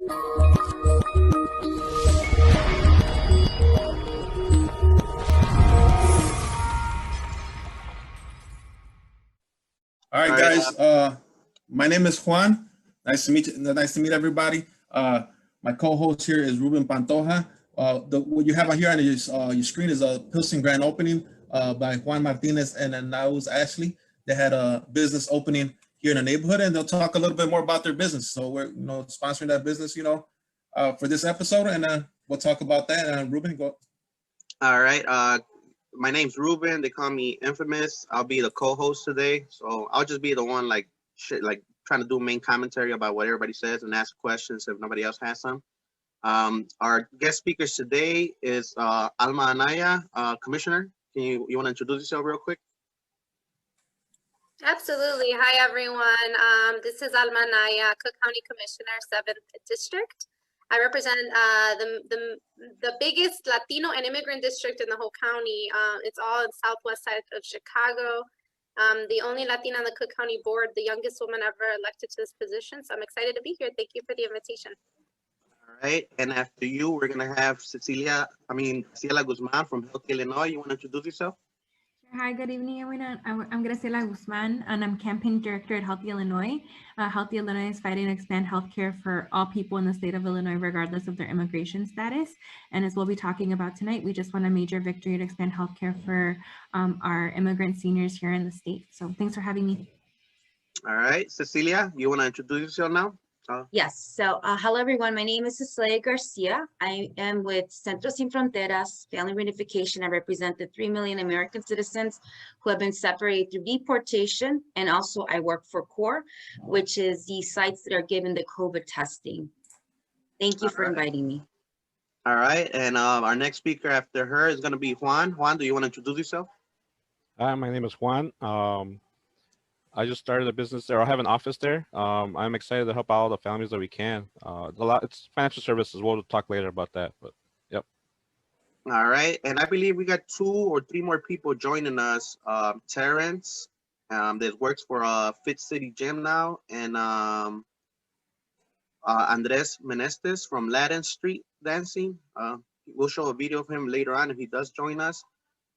All right, guys. My name is Juan. Nice to meet you. Nice to meet everybody. My co-host here is Ruben Pantoja. What you have here on your screen is a Pilsen grand opening by Juan Martinez and Anaya Ashley. They had a business opening here in the neighborhood, and they'll talk a little bit more about their business. So we're sponsoring that business, for this episode, and we'll talk about that. Ruben, go. All right. My name's Ruben. They call me Infamous. I'll be the co-host today, so I'll just be the one trying to do main commentary about what everybody says and ask questions if nobody else has some. Our guest speakers today is Alma Anaya, Commissioner. You want to introduce yourself real quick? Absolutely. Hi, everyone. This is Alma Anaya, Cook County Commissioner, 7th District. I represent the biggest Latino and immigrant district in the whole county. It's all in southwest side of Chicago. The only Latina on the Cook County board, the youngest woman ever elected to this position. So I'm excited to be here. Thank you for the invitation. All right. And after you, we're going to have Graciela Guzman from Healthy Illinois. You want to introduce yourself? Hi, good evening, everyone. I'm Graciela Guzman, and I'm campaign director at Healthy Illinois. Healthy Illinois is fighting to expand healthcare for all people in the state of Illinois, regardless of their immigration status. And as we'll be talking about tonight, we just won a major victory to expand healthcare for our immigrant seniors here in the state. So thanks for having me. All right, Cecilia, you want to introduce yourself now? Yes. So hello, everyone. My name is Cecilia Garcia. I am with Centros Sin Fronteras Family Reunification. I represent the 3 million American citizens who have been separated through deportation. And also I work for CORE, which is the sites that are given the COVID testing. Thank you for inviting me. All right. And our next speaker after her is going to be Juan. Juan, do you want to introduce yourself? Hi, my name is Juan. I just started a business there. I have an office there. I'm excited to help out all the families that we can. It's financial services. We'll talk later about that, but yep. All right. And I believe we got 2 or 3 more people joining us. Terrence, that works for Fit City Gym now, and Andres Meneses from Latin Street Dancing. We'll show a video of him later on if he does join us.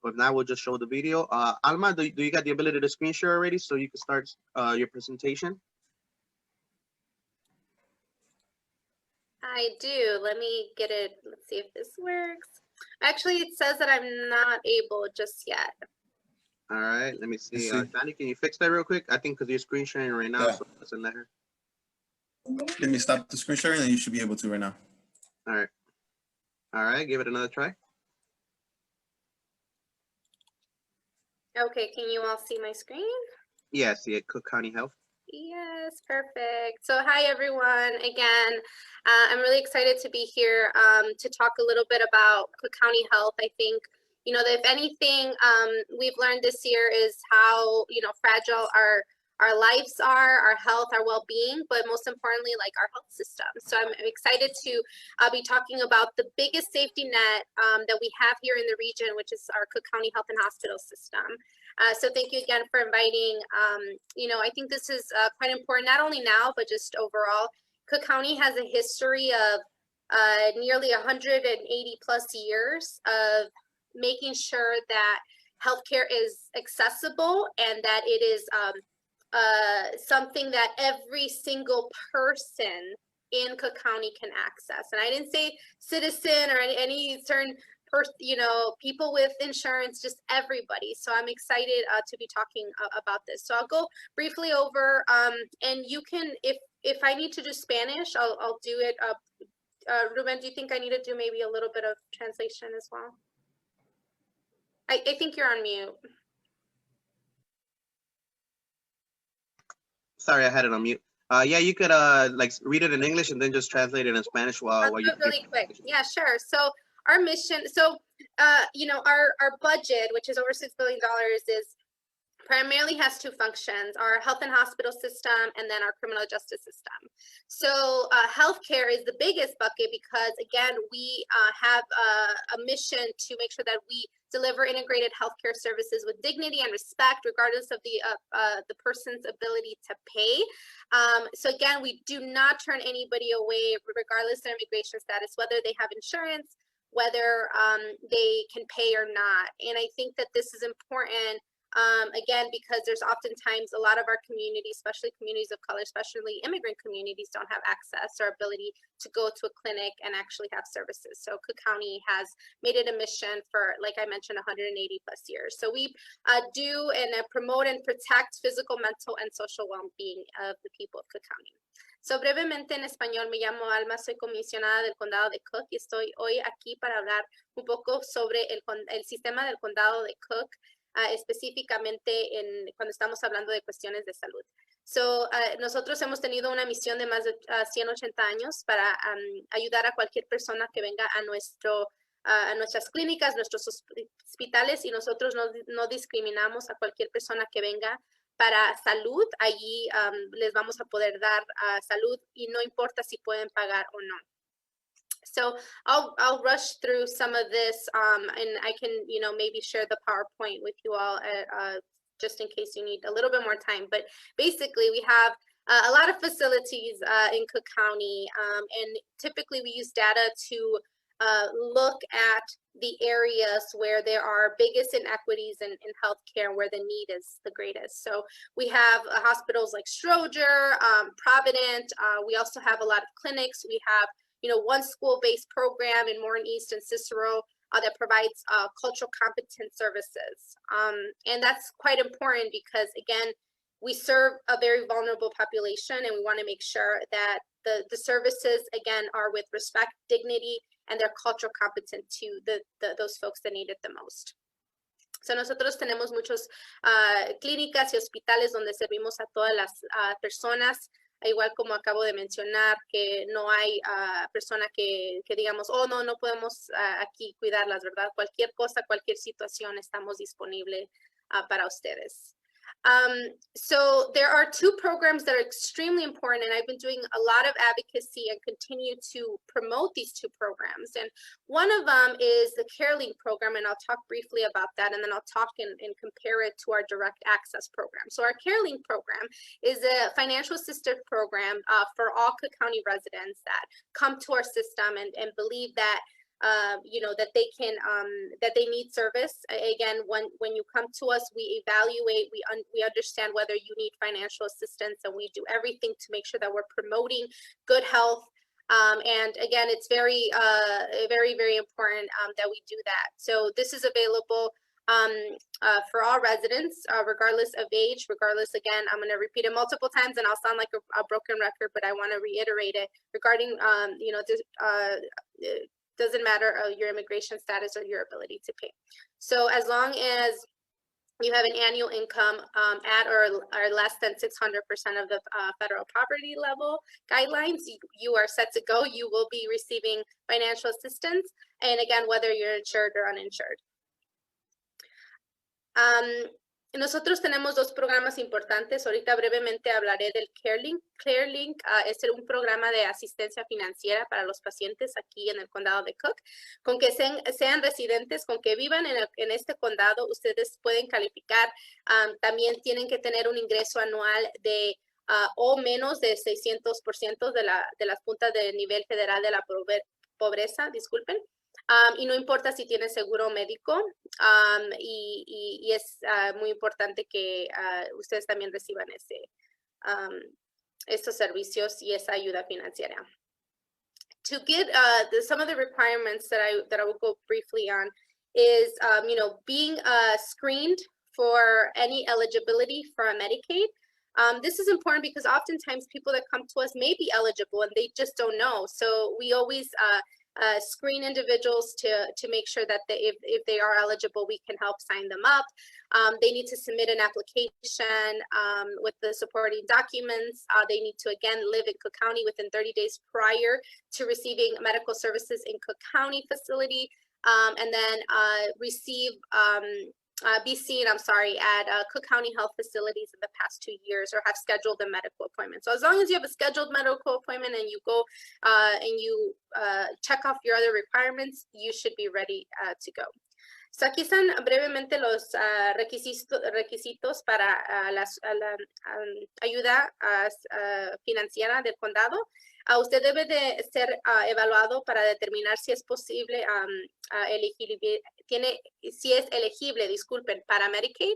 But if not, we'll just show the video. Alma, do you got the ability to screen share already so you can start your presentation? I do. Let me get it. Let's see if this works. Actually, it says that I'm not able just yet. All right. Let me see. Johnny, can you fix that real quick? I think because you're screen sharing right now, so it doesn't let her. Let me stop the screen sharing and you should be able to right now. All right. All right. Give it another try. Okay, can you all see my screen? Yes, yeah, Cook County Health. Yes, perfect. So hi, everyone. Again, I'm really excited to be here to talk a little bit about Cook County Health. I think, that if anything we've learned this year is how, fragile our lives are, our health, our well-being, but most importantly, like our health system. So I'm excited to be talking about the biggest safety net that we have here in the region, which is our Cook County Health and Hospital System. So thank you again for inviting. I think this is quite important, not only now, but just overall. Cook County has a history of nearly 180 plus years of making sure that healthcare is accessible and that it is something that every single person in Cook County can access. And I didn't say citizen or any certain person, people with insurance, just everybody. So I'm excited to be talking about this. So I'll go briefly over, and you can, if I need to do Spanish, I'll do it. Ruben, do you think I need to do maybe a little bit of translation as well? I think you're on mute. Sorry, I had it on mute. Yeah, you could read it in English and then just translate it in Spanish while you do it really quick. Yeah, sure. So our mission, our budget, which is over $6 billion, is primarily has two functions: our health and hospital system, and then our criminal justice system. So healthcare is the biggest bucket because, again, we have a mission to make sure that we deliver integrated healthcare services with dignity and respect, regardless of the person's ability to pay. So again, we do not turn anybody away, regardless of their immigration status, whether they have insurance, whether they can pay or not. And I think that this is important. Again, because there's oftentimes a lot of our communities, especially communities of color, especially immigrant communities, don't have access or ability to go to a clinic and actually have services. So Cook County has made it a mission for, like I mentioned, 180 plus years. So we do and promote and protect physical, mental, and social well-being of the people of Cook County. So brevemente en español, me llamo Alma, soy comisionada del condado de Cook y estoy hoy aquí para hablar un poco sobre el sistema del condado de Cook. Específicamente cuando estamos hablando de cuestiones de salud. So, nosotros hemos tenido una misión de más de 180 años para ayudar a cualquier persona que venga a nuestras clínicas, nuestros hospitales, y nosotros no discriminamos a cualquier persona que venga para salud. Allí les vamos a poder dar salud y no importa si pueden pagar o no. So I'll rush through some of this, and I can, maybe share the PowerPoint with you all just in case you need a little bit more time. But basically, we have a lot of facilities in Cook County, and typically we use data to look at the areas where there are biggest inequities in healthcare, where the need is the greatest. So we have hospitals like Stroger, Provident. We also have a lot of clinics. We have one school-based program in Morton East and Cicero that provides cultural competence services. And that's quite important because, again, we serve a very vulnerable population, and we want to make sure that the services, again, are with respect, dignity, and they're cultural competent to those folks that need it the most. So nosotros tenemos muchos clínicas y hospitales donde servimos a todas las personas. Igual como acabo de mencionar, que no hay persona que digamos, oh, no podemos aquí cuidarlas, ¿verdad? Cualquier cosa, cualquier situación, estamos disponibles para ustedes. So there are two programs that are extremely important, and I've been doing a lot of advocacy and continue to promote these two programs. And one of them is the CareLink program, and I'll talk briefly about that, and then I'll talk and compare it to our direct access program. So our CareLink program is a financial assistance program for all Cook County residents that come to our system and believe that that they can that they need service. Again, when you come to us, we evaluate, we understand whether you need financial assistance, and we do everything to make sure that we're promoting good health. And again, it's very important that we do that. So this is available for all residents, regardless of age, again, I'm going to repeat it multiple times and I'll sound like a broken record, but I want to reiterate it regarding, doesn't matter your immigration status or your ability to pay. So as long as you have an annual income at or less than 600% of the federal poverty level guidelines, you are set to go. You will be receiving financial assistance. And again, whether you're insured or uninsured. Nosotros tenemos dos programas importantes. Ahorita brevemente hablaré del CareLink. CareLink es un programa de asistencia financiera para los pacientes aquí en el condado de Cook. Con que sean residentes, con que vivan en este condado, ustedes pueden calificar. También tienen que tener un ingreso anual de o menos de 600% de las puntas de nivel federal de la pobreza, disculpen. Y no importa si tiene seguro médico, y es muy importante que ustedes también reciban estos servicios y esa ayuda financiera. To get some of the requirements that I will go briefly on is, being screened for any eligibility for a Medicaid. This is important because oftentimes people that come to us may be eligible and they just don't know. So we always screen individuals to make sure that if they are eligible, we can help sign them up. They need to submit an application with the supporting documents. They need to, again, live in Cook County within 30 days prior to receiving medical services in Cook County facility, and then receive be seen, I'm sorry, at Cook County Health facilities in the past 2 years or have scheduled a medical appointment. So as long as you have a scheduled medical appointment and you go and you check off your other requirements, you should be ready to go. So aquí están brevemente los requisitos para la ayuda financiera del condado. Usted debe de ser evaluado para determinar si es posible, si es elegible, disculpen, para Medicaid,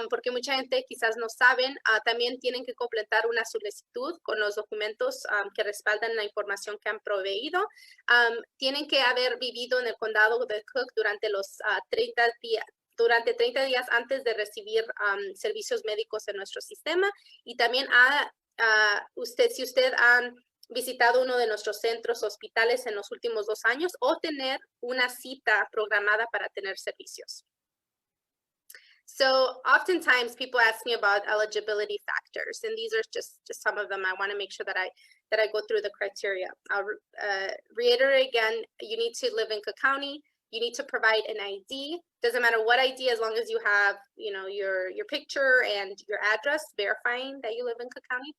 porque mucha gente quizás no saben. También tienen que completar una solicitud con los documentos que respaldan la información que han proveído. Tienen que haber vivido en el condado de Cook durante los 30 días antes de recibir servicios médicos en nuestro sistema. Y también si usted ha visitado uno de nuestros centros hospitales en los últimos 2 años o tener una cita programada para tener servicios. So oftentimes people ask me about eligibility factors, and these are just some of them. I want to make sure that I go through the criteria. I'll reiterate again, you need to live in Cook County. You need to provide an ID. Doesn't matter what ID, as long as you have, your picture and your address verifying that you live in Cook County.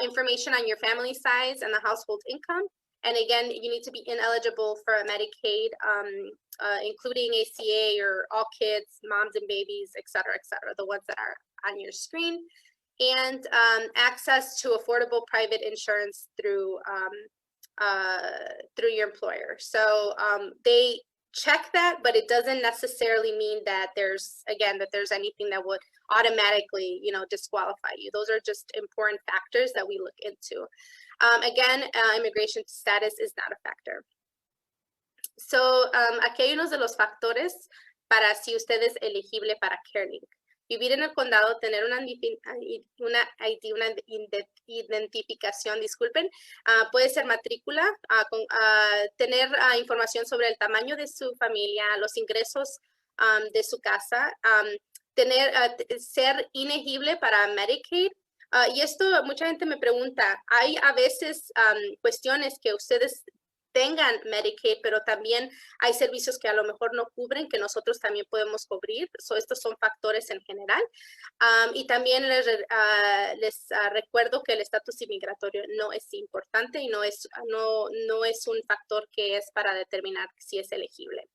Information on your family size and the household income. And again, you need to be ineligible for a Medicaid, including ACA or all kids, moms and babies, et cetera, the ones that are on your screen. And access to affordable private insurance through your employer. So they check that, but it doesn't necessarily mean that there's anything that would automatically, disqualify you. Those are just important factors that we look into. Again, immigration status is not a factor. So, aquí hay unos de los factores para si usted es elegible para CareLink. Vivir en el condado, tener una identificación, disculpen, puede ser matrícula, tener información sobre el tamaño de su familia, los ingresos de su casa, ser inegible para Medicaid. Y esto mucha gente me pregunta, hay a veces cuestiones que ustedes tengan Medicaid, pero también hay servicios que a lo mejor no cubren, que nosotros también podemos cubrir. Estos son factores en general. Y también les recuerdo que el estatus inmigratorio no es importante y no es un factor que es para determinar si es elegible.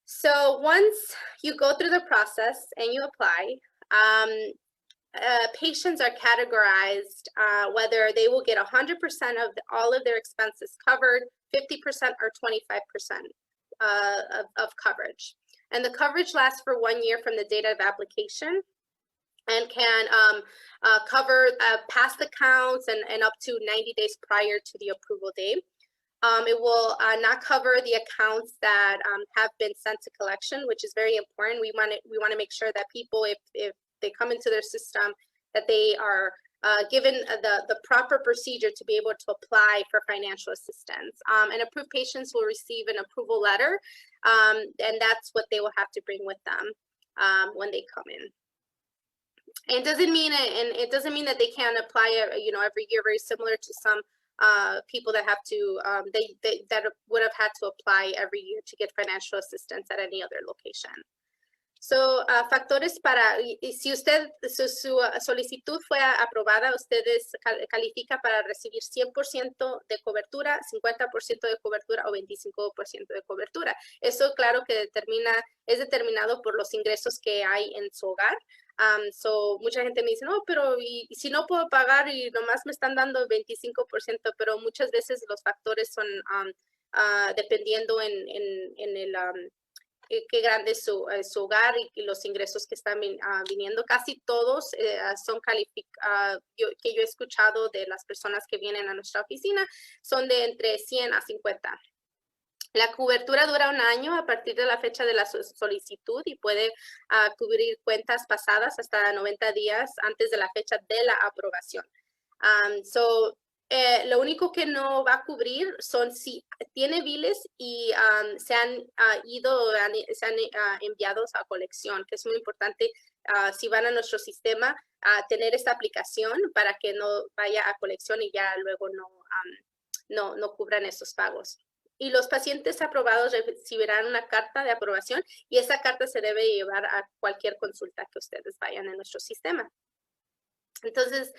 So once you go through the process and you apply, patients are categorized whether they will get 100% of all of their expenses covered, 50% or 25% of coverage. And the coverage lasts for 1 year from the date of application and can cover past accounts and up to 90 days prior to the approval date. It will not cover the accounts that have been sent to collection, which is very important. We want to make sure that people, if they come into their system, that they are given the proper procedure to be able to apply for financial assistance. And approved patients will receive an approval letter, and that's what they will have to bring with them when they come in. And it doesn't mean that they can't apply every year, very similar to some people that have to that would have had to apply every year to get financial assistance at any other location. So, factores para, si su solicitud fue aprobada, ustedes califica para recibir 100% de cobertura, 50% de cobertura o 25% de cobertura. Eso, claro, que es determinado por los ingresos que hay en su hogar. So, mucha gente me dice, no, pero y si no puedo pagar y nomás me están dando 25%, pero muchas veces los factores son dependiendo en el qué grande es su hogar y los ingresos que están viniendo. Casi todos son calificados, que yo he escuchado de las personas que vienen a nuestra oficina, son de entre 100 a 50. La cobertura dura 1 año a partir de la fecha de la solicitud y puede cubrir cuentas pasadas hasta 90 días antes de la fecha de la aprobación. Lo único que no va a cubrir son si tiene biles y se han enviado a colección, que es muy importante si van a nuestro sistema tener esta aplicación para que no vaya a colección y ya luego no cubran esos pagos. y los pacientes aprobados recibirán una carta de aprobación y esa carta se debe llevar a cualquier consulta que ustedes vayan en nuestro sistema. Entonces,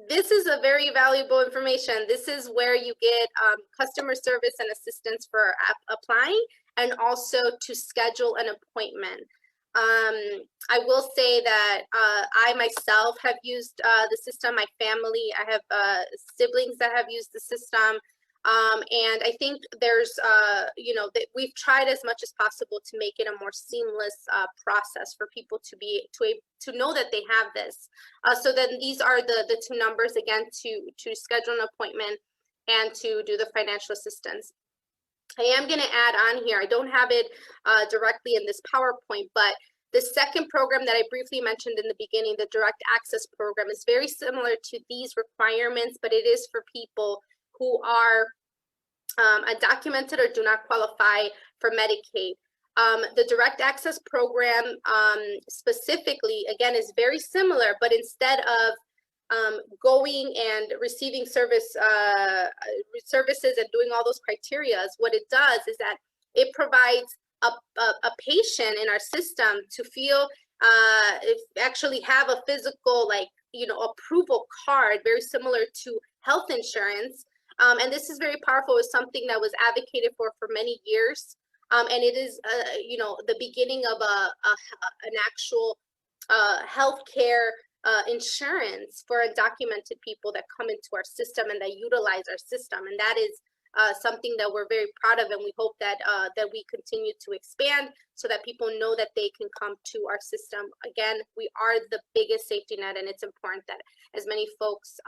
this is a very valuable information. This is where you get customer service and assistance for applying and also to schedule an appointment. I will say that I myself have used the system, my family, I have siblings that have used the system. And I think there's, you know, that we've tried as much as possible to make it a more seamless process for people to be to know that they have this. So then these are the two numbers again to schedule an appointment and to do the financial assistance. I am going to add on here. I don't have it directly in this PowerPoint, but the second program that I briefly mentioned in the beginning, the direct access program, is very similar to these requirements, but it is for people who are undocumented or do not qualify for Medicaid. The direct access program specifically, again, is very similar, but instead of going and receiving services and doing all those criteria, what it does is that it provides a patient in our system to feel actually have a physical, like, you know, approval card, very similar to health insurance. And this is very powerful. It's something that was advocated for many years. And it is, you know, the beginning of an actual healthcare insurance for undocumented people that come into our system and that utilize our system. And that is something that we're very proud of, and we hope that that we continue to expand so that people know that they can come to our system. Again, we are the biggest safety net, and it's important that as many folks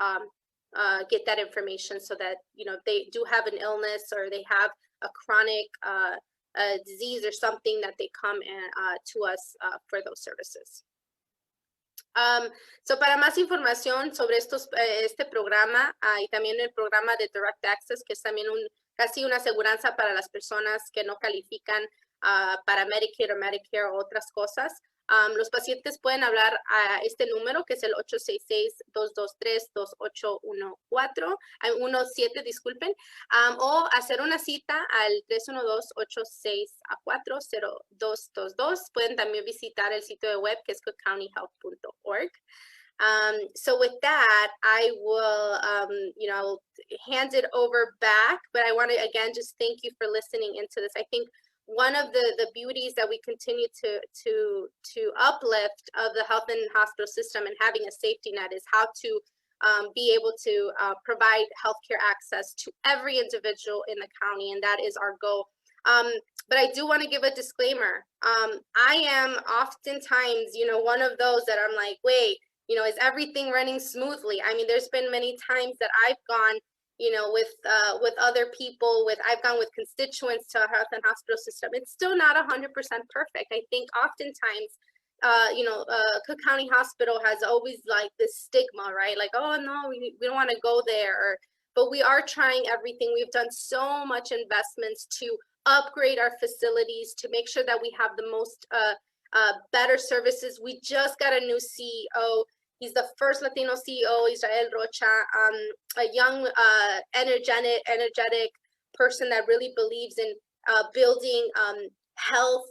get that information so that, you know, they do have an illness or they have a chronic disease or something, that they come to us for those services. So para más información sobre este programa y también el programa de Direct Access, que es también casi una aseguranza para las personas que no califican para Medicaid o Medicare o otras cosas, los pacientes pueden hablar a este número, que es el 866-223-2817, disculpen, o hacer una cita al 312-864-0222. Pueden también visitar el sitio de web, que es cookcountyhealth.org. So with that, I will, you know, hand it over back, but I want to, again, just thank you for listening into this. I think one of the beauties that we continue to uplift of the health and hospital system and having a safety net is how to be able to provide healthcare access to every individual in the county, and that is our goal. But I do want to give a disclaimer. I am oftentimes, you know, one of those that I'm like, wait, you know, is everything running smoothly? I mean, there's been many times that I've gone, you know, with other people, I've gone with constituents to our health and hospital system. It's still not 100% perfect. I think oftentimes, you know, Cook County Hospital has always like this stigma, right? Like, oh no, we don't want to go there. But we are trying everything. We've done so much investments to upgrade our facilities, to make sure that we have the most better services. We just got a new CEO. He's the first Latino CEO, Israel Rocha, a young, energetic person that really believes in building health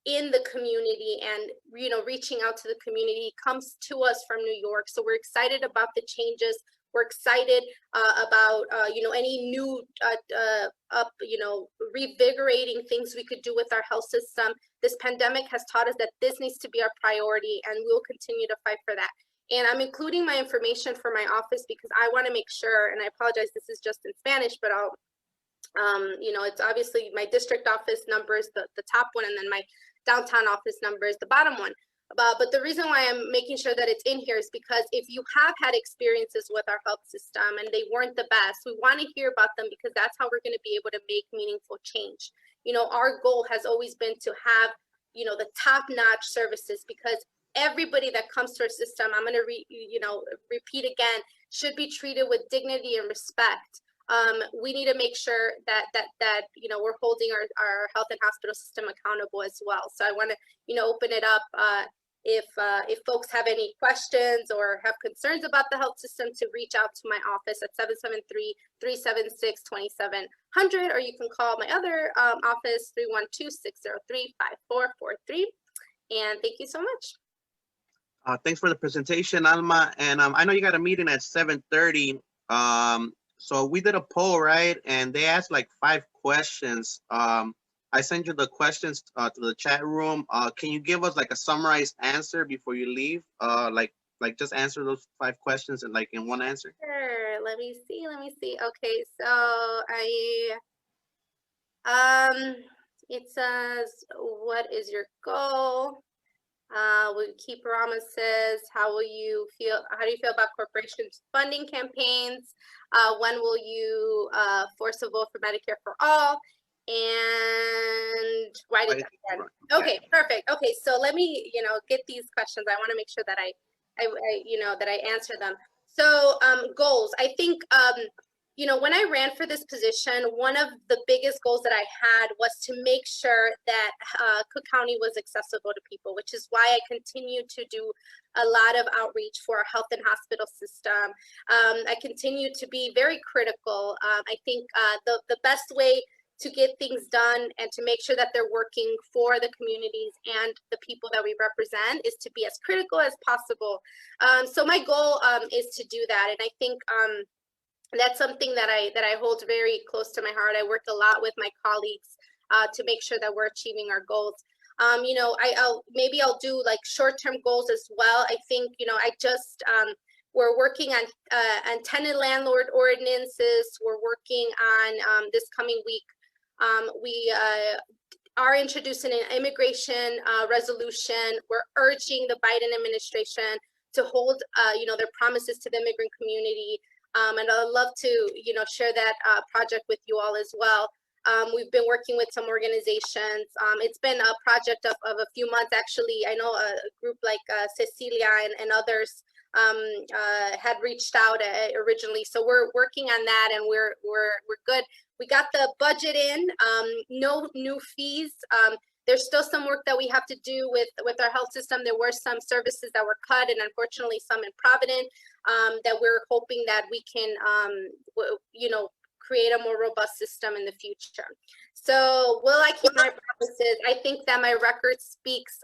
in the community and, you know, reaching out to the community. He comes to us from New York, so we're excited about the changes. We're excited about, you know, any new, you know, revigorating things we could do with our health system. This pandemic has taught us that this needs to be our priority, and we'll continue to fight for that. And I'm including my information for my office because I want to make sure, and I apologize, this is just in Spanish, but I'll, you know, it's obviously my district office number is the top one, and then my downtown office number is the bottom one. But the reason why I'm making sure that it's in here is because if you have had experiences with our health system and they weren't the best, we want to hear about them because that's how we're going to be able to make meaningful change. You know, our goal has always been to have, you know, the top-notch services, because everybody that comes to our system, I'm going to repeat again, should be treated with dignity and respect. We need to make sure that you know, we're holding our health and hospital system accountable as well. So I want to, you know, open it up if folks have any questions or have concerns about the health system, to reach out to my office at 773-376-2700, or you can call my other office, 312-603-5443. And thank you so much. Thanks for the presentation, Alma. And I know you got a meeting at 7:30. So we did a poll, right? And they asked like 5 questions. I sent you the questions to the chat room. Can you give us like a summarized answer before you leave? Like just answer those 5 questions in like in one answer. Sure. Let me see. Okay, so it says, what is your goal? Keep Promises. How do you feel about corporations funding campaigns? When will you force a vote for Medicare for all? And why did that end? Okay, perfect. Okay, so let me, get these questions. I want to make sure that I answer them. So goals. I think when I ran for this position, one of the biggest goals that I had was to make sure that Cook County was accessible to people, which is why I continue to do a lot of outreach for our health and hospital system. I continue to be very critical. I think the best way to get things done and to make sure that they're working for the communities and the people that we represent is to be as critical as possible. So my goal is to do that. And I think that's something that I hold very close to my heart. I work a lot with my colleagues to make sure that we're achieving our goals. I'll do like short-term goals as well. I think, we're working on tenant landlord ordinances. We're working on this coming week. We are introducing an immigration resolution. We're urging the Biden administration to hold, their promises to the immigrant community. And I'd love to, share that project with you all as well. We've been working with some organizations. It's been a project of a few months, actually. I know a group like Cecilia and others had reached out originally. So we're working on that, and we're good. We got the budget in, no new fees. There's still some work that we have to do with our health system. There were some services that were cut, and unfortunately some in Providence, that we're hoping that we can, create a more robust system in the future. So will I keep my promises? I think that my record speaks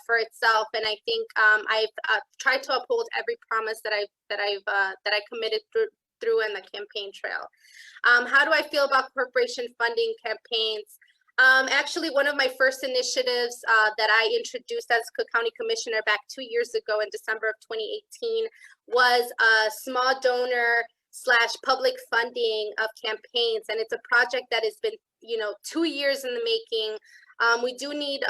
for itself, and I think I've tried to uphold every promise that I committed through in the campaign trail. How do I feel about corporation funding campaigns? Actually, one of my first initiatives that I introduced as Cook County Commissioner back 2 years ago in December of 2018 was a small donor / public funding of campaigns. And it's a project that has been, 2 years in the making. We do need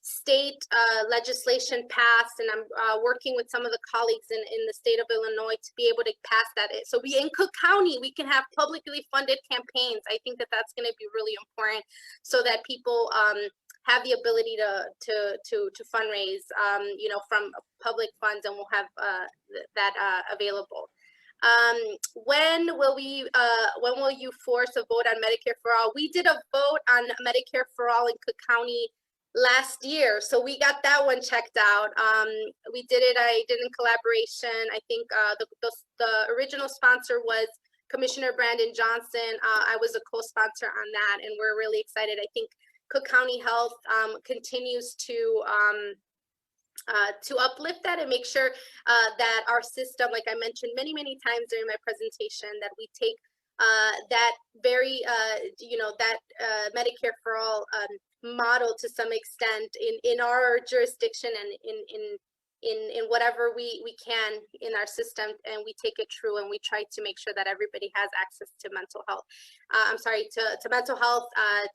state legislation passed, and I'm working with some of the colleagues in the state of Illinois to be able to pass that. So in Cook County, we can have publicly funded campaigns. I think that that's going to be really important, so that people have the ability to fundraise, from public funds, and we'll have that available. When will you force a vote on Medicare for all? We did a vote on Medicare for all in Cook County last year, so we got that one checked out. I did in collaboration. I think the original sponsor was Commissioner Brandon Johnson. I was a co-sponsor on that, and we're really excited. I think Cook County Health continues to uplift that and make sure that our system, like I mentioned many times during my presentation, that we take that very that Medicare for all model to some extent in our jurisdiction, and in whatever we can in our system, and we take it true, and we try to make sure that everybody has access to mental health. To mental health,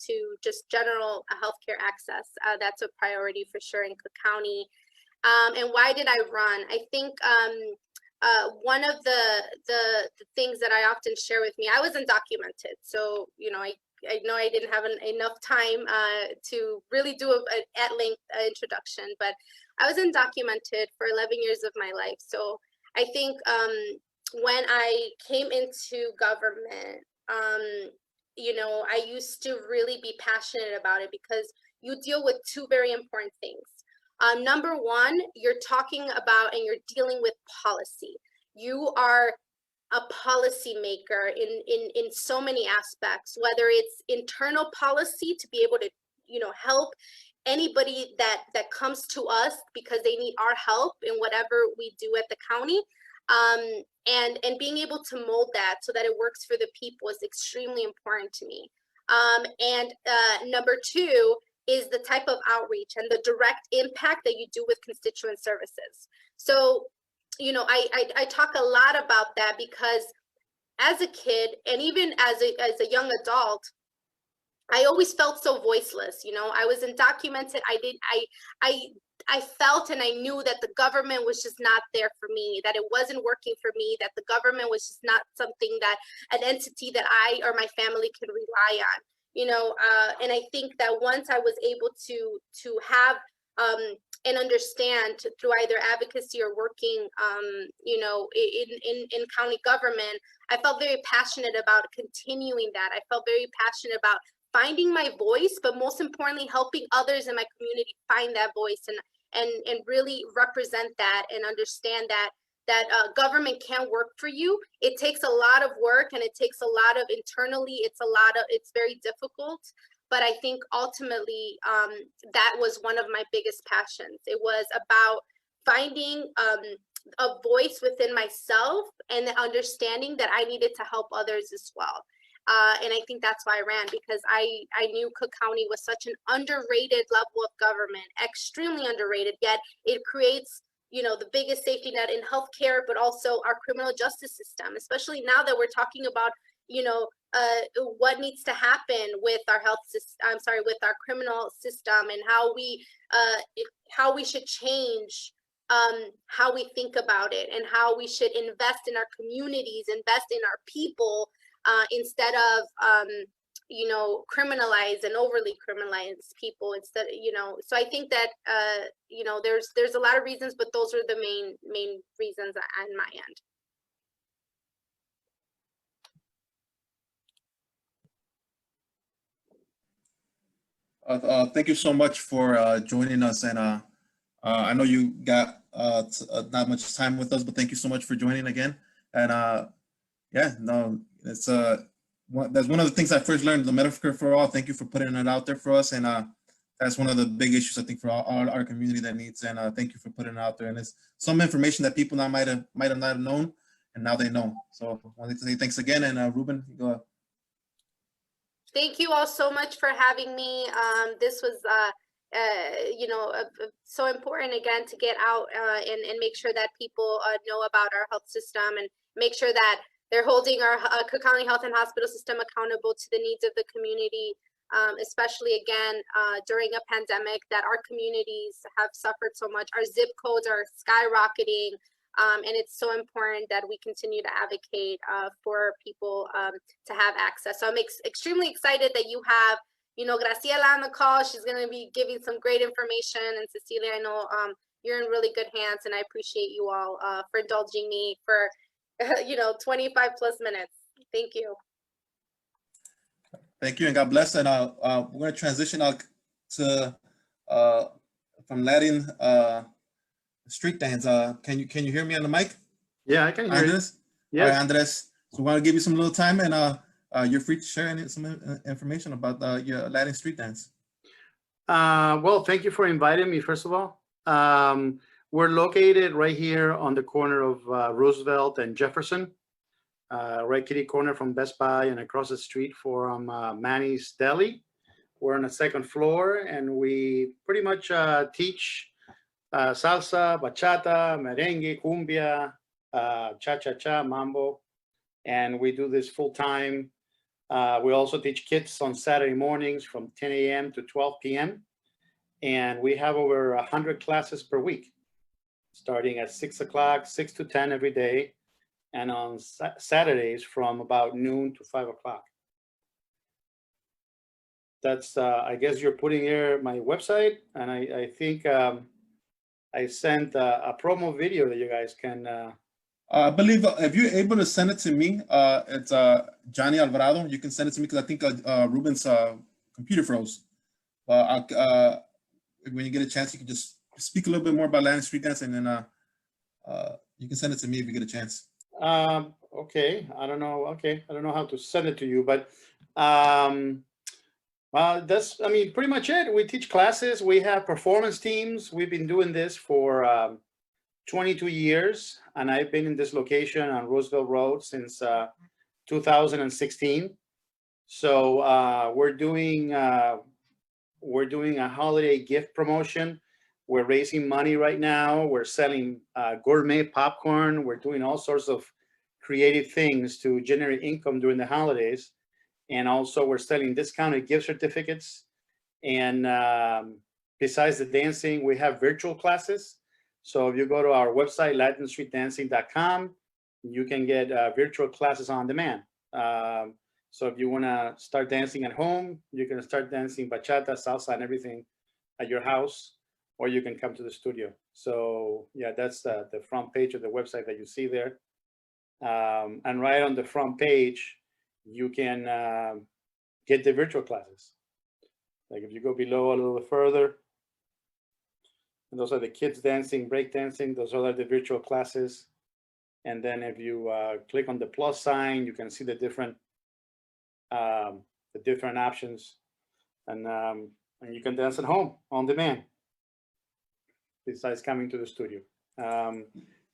to just general healthcare access. That's a priority for sure in Cook County. And why did I run? I think one of the things that I often share with me, I was undocumented. So, I know I didn't have enough time to really do an at-length introduction, but I was undocumented for 11 years of my life. So I think when I came into government, I used to really be passionate about it, because you deal with two very important things. Number one, you're talking about and you're dealing with policy. You are a policy maker in so many aspects, whether it's internal policy to be able to, help anybody that comes to us because they need our help in whatever we do at the county. And being able to mold that so that it works for the people is extremely important to me. And number two is the type of outreach and the direct impact that you do with constituent services. So, I talk a lot about that because as a kid and even as a young adult, I always felt so voiceless. I was undocumented. I felt and I knew that the government was just not there for me, that it wasn't working for me, that the government was just not something that an entity that I or my family could rely on, and I think that once I was able to have and understand through either advocacy or working, in county government, I felt very passionate about continuing that. I felt very passionate about finding my voice, but most importantly, helping others in my community find that voice and really represent that and understand that government can work for you. It takes a lot of work and it takes a lot of internally, it's very difficult. But I think ultimately that was one of my biggest passions. It was about finding a voice within myself and the understanding that I needed to help others as well. And I think that's why I ran, because I knew Cook County was such an underrated level of government, extremely underrated, yet it creates, the biggest safety net in healthcare, but also our criminal justice system, especially now that we're talking about, what needs to happen with our with our criminal system and how we should change how we think about it and how we should invest in our communities, invest in our people, instead of criminalize and overly criminalize people instead. So I think that there's a lot of reasons, but those are the main reasons on my end. Thank you so much for joining us, and I know you got not much time with us, but thank you so much for joining again. And it's that's one of the things I first learned, the Medicare for All. Thank you for putting it out there for us, and that's one of the big issues I think for all our community that needs. And thank you for putting it out there. And it's some information that people now might have not known, and now they know. So I wanted to say thanks again. And Ruben, go ahead. Thank you all so much for having me. This was, so important again to get out and make sure that people know about our health system and make sure that they're holding our Cook County Health and Hospital System accountable to the needs of the community, especially again during a pandemic that our communities have suffered so much. Our zip codes are skyrocketing. And it's so important that we continue to advocate for people to have access. So I'm extremely excited that you have, Graciela on the call. She's going to be giving some great information. And Cecilia, I know you're in really good hands, and I appreciate you all for indulging me for, 25 plus minutes. Thank you. Thank you, and God bless. And we're going to transition out to from Latin street dance. Can you hear me on the mic? Yeah, I can hear Andres? you. Yeah, All right, Andres. So we want to give you some little time, and you're free to share some information about your Latin street dance. well, thank you for inviting me, first of all. We're located right here on the corner of Roosevelt and Jefferson, right kitty corner from Best Buy and across the street from Manny's Deli. We're on the second floor, and we pretty much teach salsa, bachata, merengue, cumbia, cha-cha-cha, mambo, and we do this full time. We also teach kids on Saturday mornings from 10 a.m. to 12 p.m. And we have over 100 classes per week, starting at 6 o'clock, 6 to 10 every day, and on Saturdays from about noon to 5 o'clock. That's, I guess you're putting here my website, and I think I sent a promo video that you guys can. I believe if you're able to send it to me, it's Johnny Alvarado. You can send it to me because I think Ruben's computer froze. When you get a chance, you can just speak a little bit more about Latin street dance, and then you can send it to me if you get a chance. Okay, I don't know. Okay, I don't know how to send it to you, but that's, I mean, pretty much it. We teach classes. We have performance teams. We've been doing this for 22 years, and I've been in this location on Roosevelt Road since 2016. So we're doing a holiday gift promotion. We're raising money right now. We're selling gourmet popcorn. We're doing all sorts of creative things to generate income during the holidays. And also we're selling discounted gift certificates. And besides the dancing, we have virtual classes. So if you go to our website, latinstreetdancing.com, you can get virtual classes on demand. So if you want to start dancing at home, you can start dancing bachata, salsa, and everything at your house, or you can come to the studio. So yeah, that's the front page of the website that you see there. And right on the front page, you can get the virtual classes. Like if you go below a little further, and those are the kids dancing, break dancing. Those are the virtual classes. And then if you click on the plus sign, you can see the different options, and you can dance at home on demand. Besides coming to the studio,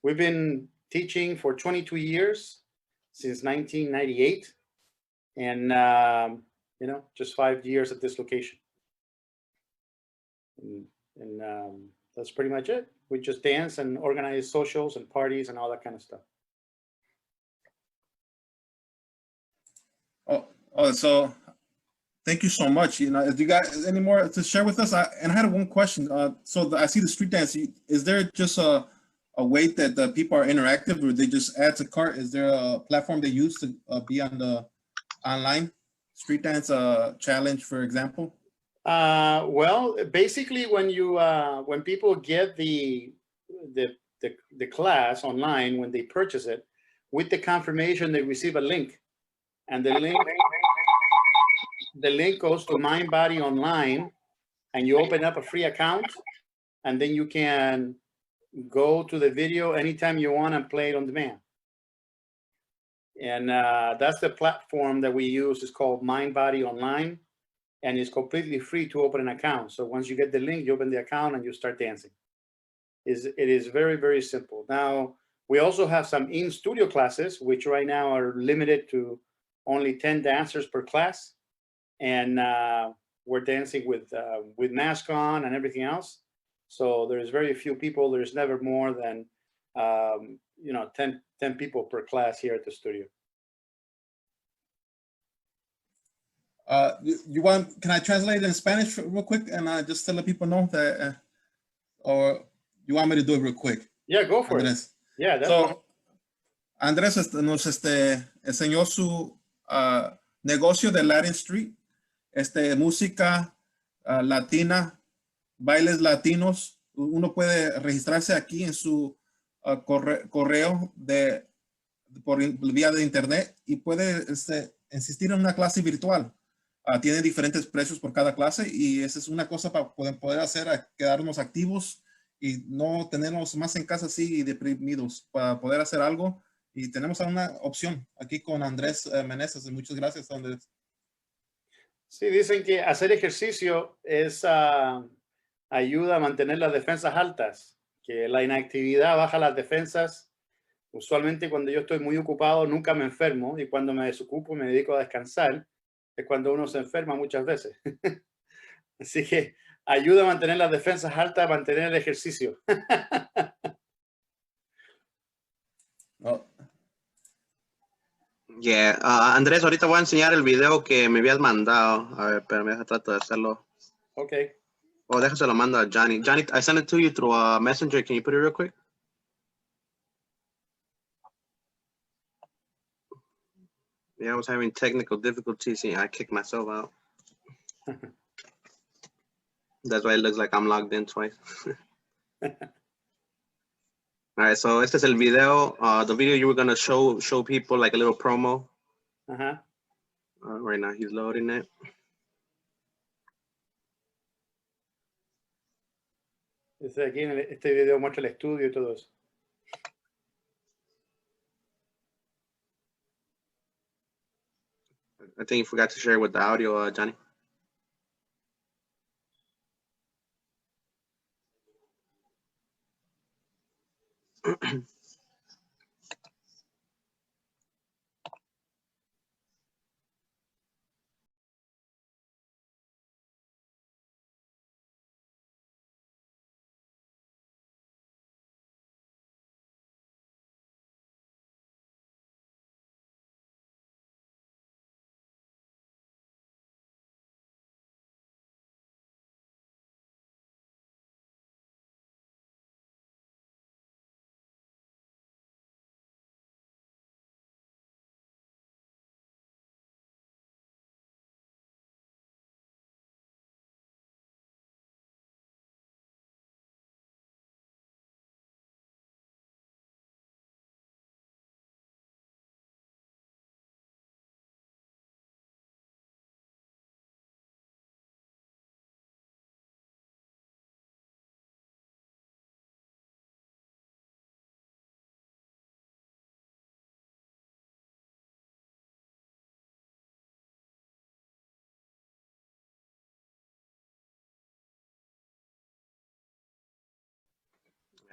we've been teaching for 22 years, since 1998, and you know, just 5 years at this location. And that's pretty much it. We just dance and organize socials and parties and all that kind of stuff. Oh, so thank you so much. You know, if you got any more to share with us, I had one question. So I see the street dance. Is there just a way that the people are interactive, or they just add to cart? Is there a platform they use to be on the online street dance challenge, for example? Well, basically, when people get the class online, when they purchase it, with the confirmation, they receive a link, and the link goes to MindBody Online, and you open up a free account, and then you can go to the video anytime you want and play it on demand. And that's the platform that we use. It's called MindBody Online, and it's completely free to open an account. So once you get the link, you open the account and you start dancing. It is very, very simple. Now, we also have some in-studio classes, which right now are limited to only 10 dancers per class. And we're dancing with mask on and everything else. So there's very few people. There's never more than 10 people per class here at the studio. Can I translate it in Spanish real quick and just to let people know that, or you want me to do it real quick? Yeah, go for Andrés. it. Yeah, that's so Andrés nos enseñó su negocio de Latin Street, música latina, bailes latinos. Uno puede registrarse aquí en su correo por vía de internet y puede insistir en una clase virtual. Tiene diferentes precios por cada clase, y esa es una cosa para poder hacer, quedarnos activos y no tenernos más en casa así deprimidos, para poder hacer algo. Y tenemos una opción aquí con Andrés Meneses. Muchas gracias, Andrés. Sí, dicen que hacer ejercicio ayuda a mantener las defensas altas, que la inactividad baja las defensas. Usualmente cuando yo estoy muy ocupado nunca me enfermo, y cuando me desocupo me dedico a descansar, es cuando uno se enferma muchas veces. Así que ayuda a mantener las defensas altas, a mantener el ejercicio. Oh. Yeah, Andrés, ahorita voy a enseñar el video que me habías mandado. A ver, pero me trato de hacerlo. Okay. Oh, déjaselo mando a Johnny. Johnny, I sent it to you through a messenger. Can you put it real quick? Yeah, I was having technical difficulties and I kicked myself out. That's why it looks like I'm logged in twice. All right, so este es el video. The video you were gonna show people, like a little promo. Right now he's loading it. Aquí en este video muestra el estudio y todo eso. I think you forgot to share with the audio, Johnny.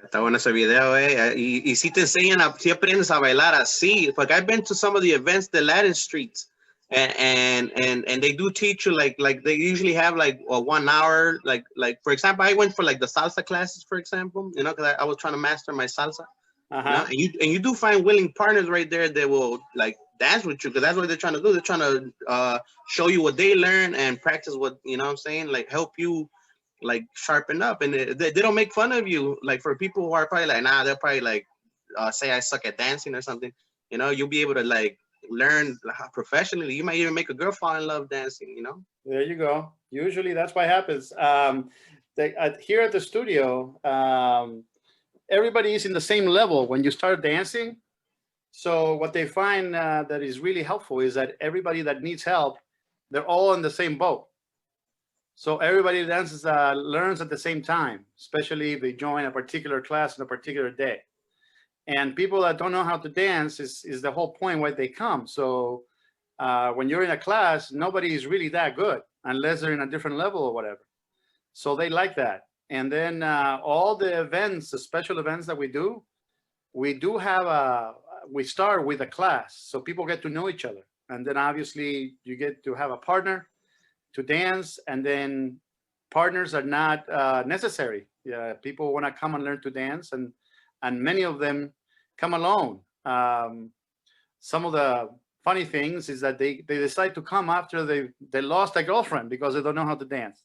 Está bueno ese video, y sí te enseñan, sí aprendes a bailar así. Like I've been to some of the events, the Latin streets, and they do teach you like they usually have like a 1 hour, like for example, I went for like the salsa classes, for example, you know, because I was trying to master my salsa. You know? And you do find willing partners right there that will like dance with you, because that's what they're trying to do. They're trying to show you what they learn and practice what, you know what I'm saying, like help you like sharpen up, and they don't make fun of you. Like for people who are probably like, nah, they'll probably like say I suck at dancing or something. You know, you'll be able to like learn professionally. You might even make a girl fall in love dancing, you know? There you go. Usually that's what happens. Here at the studio, everybody is in the same level when you start dancing. So what they find that is really helpful is that everybody that needs help, they're all in the same boat. So everybody dances, learns at the same time, especially if they join a particular class on a particular day. And people that don't know how to dance is the whole point why they come. So when you're in a class, nobody is really that good unless they're in a different level or whatever. So they like that. And then all the events, the special events that we do have we start with a class. So people get to know each other. And then obviously you get to have a partner to dance, and then partners are not necessary. Yeah, people want to come and learn to dance, and many of them come alone. Some of the funny things is that they decide to come after they lost a girlfriend because they don't know how to dance.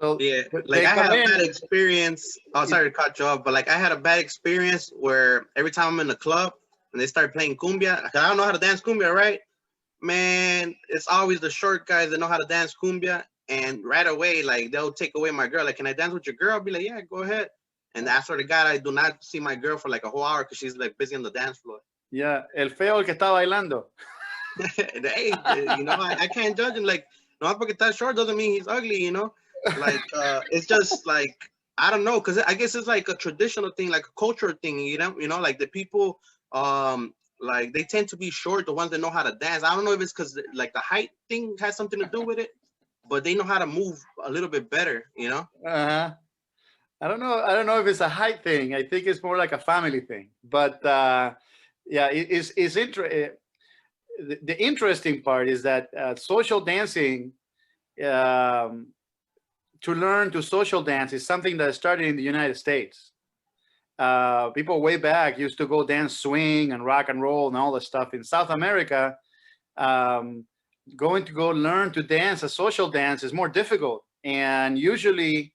So yeah, like I had a bad experience. Oh, sorry to cut you off, but like I had a bad experience where every time I'm in the club and they start playing cumbia, I don't know how to dance cumbia, right? Man, it's always the short guys that know how to dance cumbia, and right away, like they'll take away my girl. Like, can I dance with your girl? I'll be like, yeah, go ahead. And I swear to God, I do not see my girl for like a whole hour because she's like busy on the dance floor. Yeah, el feo el que está bailando. Hey, you know, I can't judge him. Like, no, porque está short doesn't mean he's ugly, you know? Like, it's just like, I don't know, because I guess it's like a traditional thing, like a cultural thing, you know, like the people, like they tend to be short, the ones that know how to dance. I don't know if it's because like the height thing has something to do with it, but they know how to move a little bit better, you know? I don't know if it's a height thing. I think it's more like a family thing. But yeah, the interesting part is that social dancing, to learn to social dance is something that started in the United States. People way back used to go dance swing and rock and roll and all that stuff. In South America, going to go learn to dance a social dance is more difficult. And usually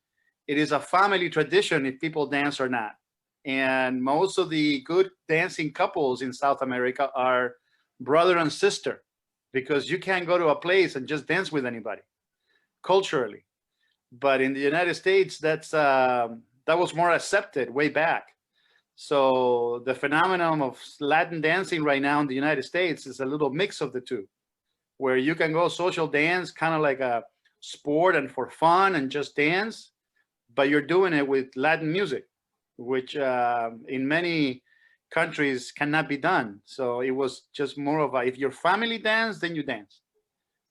it is a family tradition if people dance or not. And most of the good dancing couples in South America are brother and sister, because you can't go to a place and just dance with anybody culturally. But in the United States, that was more accepted way back. So the phenomenon of Latin dancing right now in the United States is a little mix of the two, where you can go social dance, kind of like a sport and for fun and just dance. but you're doing it with Latin music, which in many countries cannot be done. So it was just more of a, if your family danced, then you dance.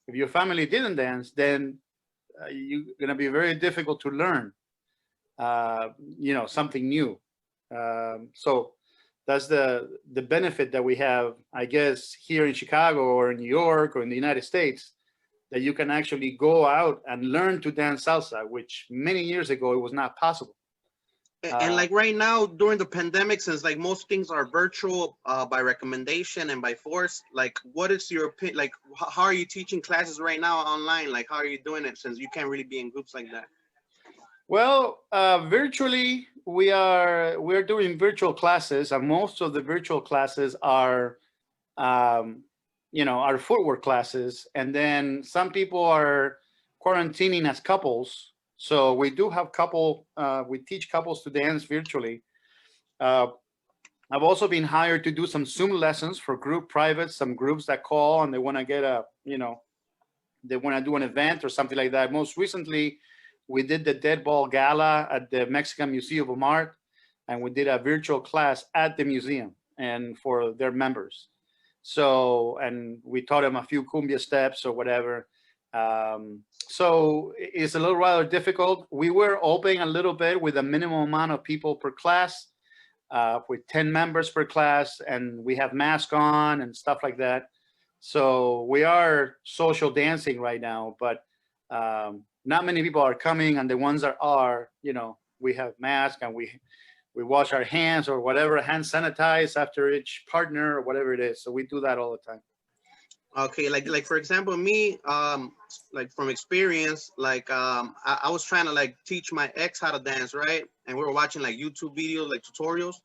If your family didn't dance, then you're gonna be very difficult to learn, something new. So that's the benefit that we have, I guess, here in Chicago or in New York or in the United States, that you can actually go out and learn to dance salsa, which many years ago it was not possible. And like right now during the pandemic, since like most things are virtual by recommendation and by force, like what is your opinion? Like how are you teaching classes right now online? Like how are you doing it since you can't really be in groups like that? Well, virtually we're doing virtual classes, and most of the virtual classes are, our footwork classes, and then some people are quarantining as couples. So we do have we teach couples to dance virtually. I've also been hired to do some Zoom lessons for group private, some groups that call and they want to get they want to do an event or something like that. Most recently, we did the Dead Ball Gala at the Mexican Museum of Art, and we did a virtual class at the museum and for their members. So, and we taught them a few cumbia steps or whatever. So it's a little rather difficult. We were open a little bit with a minimum amount of people per class, with 10 members per class, and we have masks on and stuff like that. So we are social dancing right now, but not many people are coming, and the ones that are, we have masks and we wash our hands or whatever, hand sanitize after each partner or whatever it is. So we do that all the time. Okay, like for example, me, like from experience, like I was trying to like teach my ex how to dance, right? And we were watching like YouTube videos, like tutorials.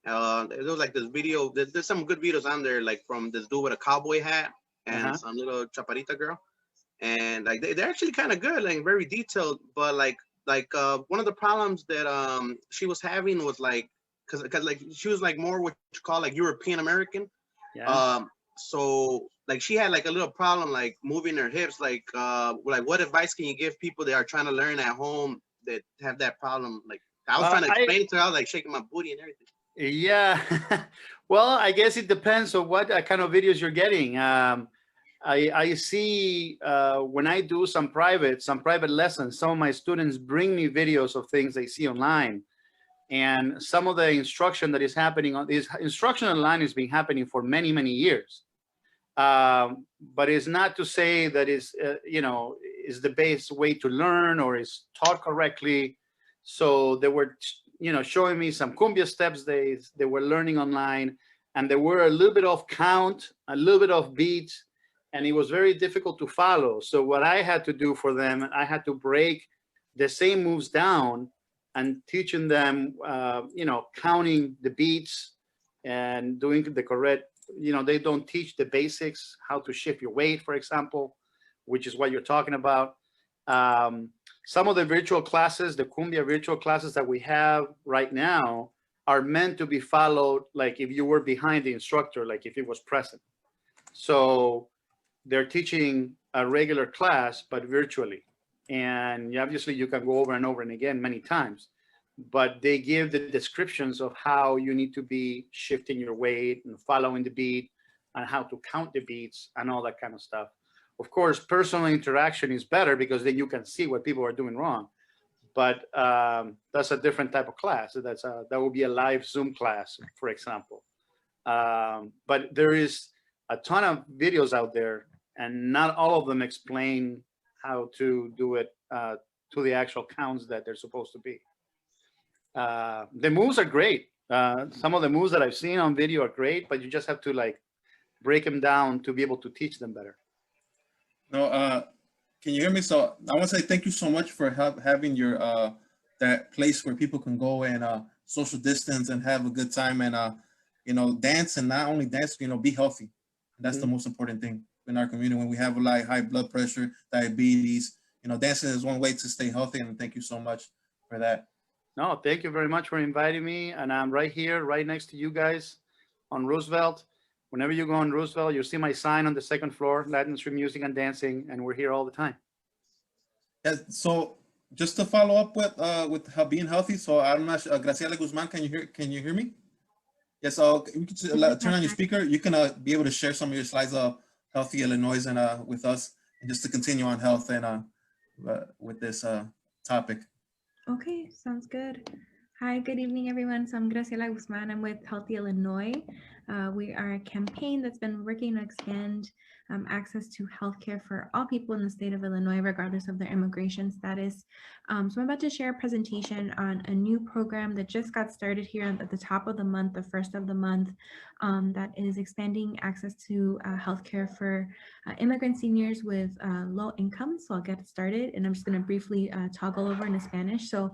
There was like this video. There's some good videos on there, like from this dude with a cowboy hat and some little chaparita girl, and like they're actually kind of good, like very detailed. But like one of the problems that she was having was like, cause like she was like more what you call like European American. Yeah. So like she had like a little problem like moving her hips. Like what advice can you give people that are trying to learn at home that have that problem? Like I was trying to explain to her, I was like shaking my booty and everything. Yeah. Well, I guess it depends on what kind of videos you're getting. I see when I do some private lessons, some of my students bring me videos of things they see online. And some of the instruction that is happening on this instruction online has been happening for many, many years. But it's not to say that is the best way to learn or is taught correctly. So they were, showing me some cumbia steps they were learning online, and there were a little bit of count, a little bit of beats, and it was very difficult to follow. So what I had to do for them, I had to break the same moves down and teaching them, counting the beats and doing the correct, they don't teach the basics, how to shift your weight, for example, which is what you're talking about. Some of the virtual classes, the cumbia virtual classes that we have right now are meant to be followed, like if you were behind the instructor, like if it was present. So they're teaching a regular class, but virtually. And obviously you can go over and over and again many times, but they give the descriptions of how you need to be shifting your weight and following the beat and how to count the beats and all that kind of stuff. Of course, personal interaction is better because then you can see what people are doing wrong. But that's a different type of class. That would be a live Zoom class, for example. But there is a ton of videos out there, and not all of them explain how to do it to the actual counts that they're supposed to be. The moves are great. Some of the moves that I've seen on video are great, but you just have to like break them down to be able to teach them better. No, can you hear me? So I want to say thank you so much for having your that place where people can go and social distance and have a good time and dance, and not only dance, be healthy. That's the most important thing in our community when we have a lot of high blood pressure, diabetes. Dancing is one way to stay healthy, and thank you so much for that. No, thank you very much for inviting me, and I'm right here, right next to you guys on Roosevelt. Whenever you go on Roosevelt, you'll see my sign on the second floor, Latin Street Music and Dancing, and we're here all the time. Yeah, so just to follow up with how being healthy. So I'm not sure, Graciela Guzman, can you hear me? Yes, so you can turn on your speaker. You can be able to share some of your slides of Healthy Illinois and with us, and just to continue on health and with this topic. Okay, sounds good. Hi, good evening, everyone. So I'm Graciela Guzman. I'm with Healthy Illinois. We are a campaign that's been working to expand access to healthcare for all people in the state of Illinois, regardless of their immigration status. So I'm about to share a presentation on a new program that just got started here at the top of the month, the first of the month, that is expanding access to healthcare for immigrant seniors with low income. So I'll get started, and I'm just going to briefly toggle over into Spanish. So,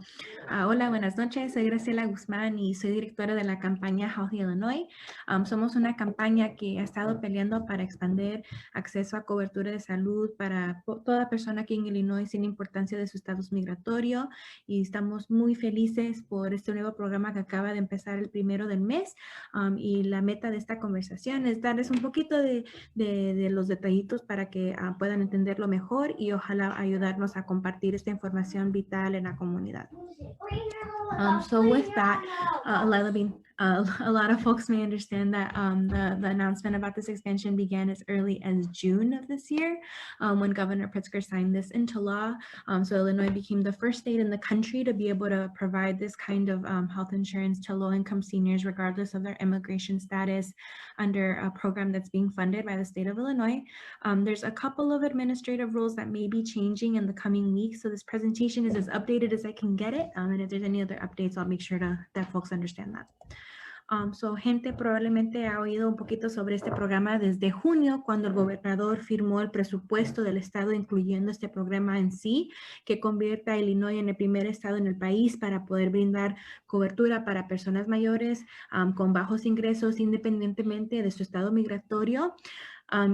hola, buenas noches. Soy Graciela Guzmán y soy directora de la campaña Healthy Illinois. Somos una campaña que ha estado peleando para expandir acceso a cobertura de salud para toda persona aquí en Illinois sin importancia de su estatus migratorio, y estamos muy felices por este nuevo programa que acaba de empezar el 1 del mes, y la meta de esta conversación es darles un poquito de los detallitos para que puedan entenderlo mejor y ojalá ayudarnos a compartir esta información vital en la comunidad. So with that, a lot of folks may understand that the announcement about this expansion began as early as June of this year, when Governor Pritzker signed this into law. So Illinois became the first state in the country to be able to provide this kind of health insurance to low-income seniors, regardless of their immigration status, under a program that's being funded by the state of Illinois. There's a couple of administrative rules that may be changing in the coming weeks. So this presentation is as updated as I can get it. And if there's any other updates, I'll make sure that folks understand that. So gente probablemente ha oído un poquito sobre este programa desde junio, cuando el gobernador firmó el presupuesto del estado, incluyendo este programa en sí, que convierte a Illinois en el primer estado en el país para poder brindar cobertura para personas mayores con bajos ingresos, independientemente de su estado migratorio.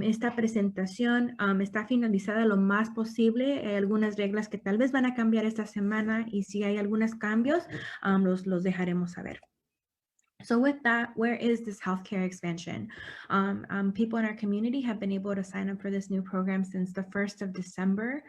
Esta presentación está finalizada lo más posible. Hay algunas reglas que tal vez van a cambiar esta semana, y si hay algunos cambios, los dejaremos saber. So with that, where is this healthcare expansion? People in our community have been able to sign up for this new program since the 1st of December.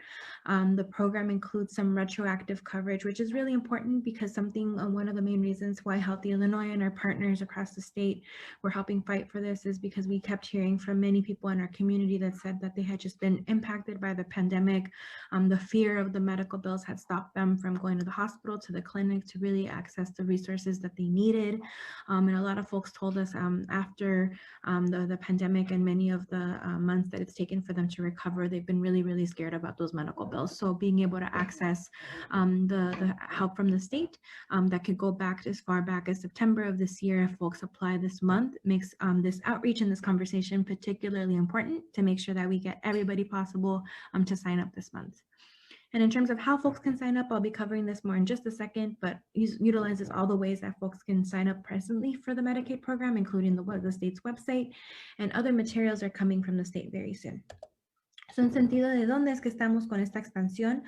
The program includes some retroactive coverage, which is really important because one of the main reasons why Healthy Illinois and our partners across the state were helping fight for this is because we kept hearing from many people in our community that said that they had just been impacted by the pandemic. The fear of the medical bills had stopped them from going to the hospital, to the clinic, to really access the resources that they needed. And a lot of folks told us after the pandemic and many of the months that it's taken for them to recover, they've been really, really scared about those medical bills. So being able to access the help from the state that could go back as far back as September of this year, if folks apply this month, makes this outreach and this conversation particularly important to make sure that we get everybody possible to sign up this month. And in terms of how folks can sign up, I'll be covering this more in just a second, but utilizes all the ways that folks can sign up presently for the Medicaid program, including the state's website, and other materials are coming from the state very soon. So, en sentido de dónde es que estamos con esta expansión,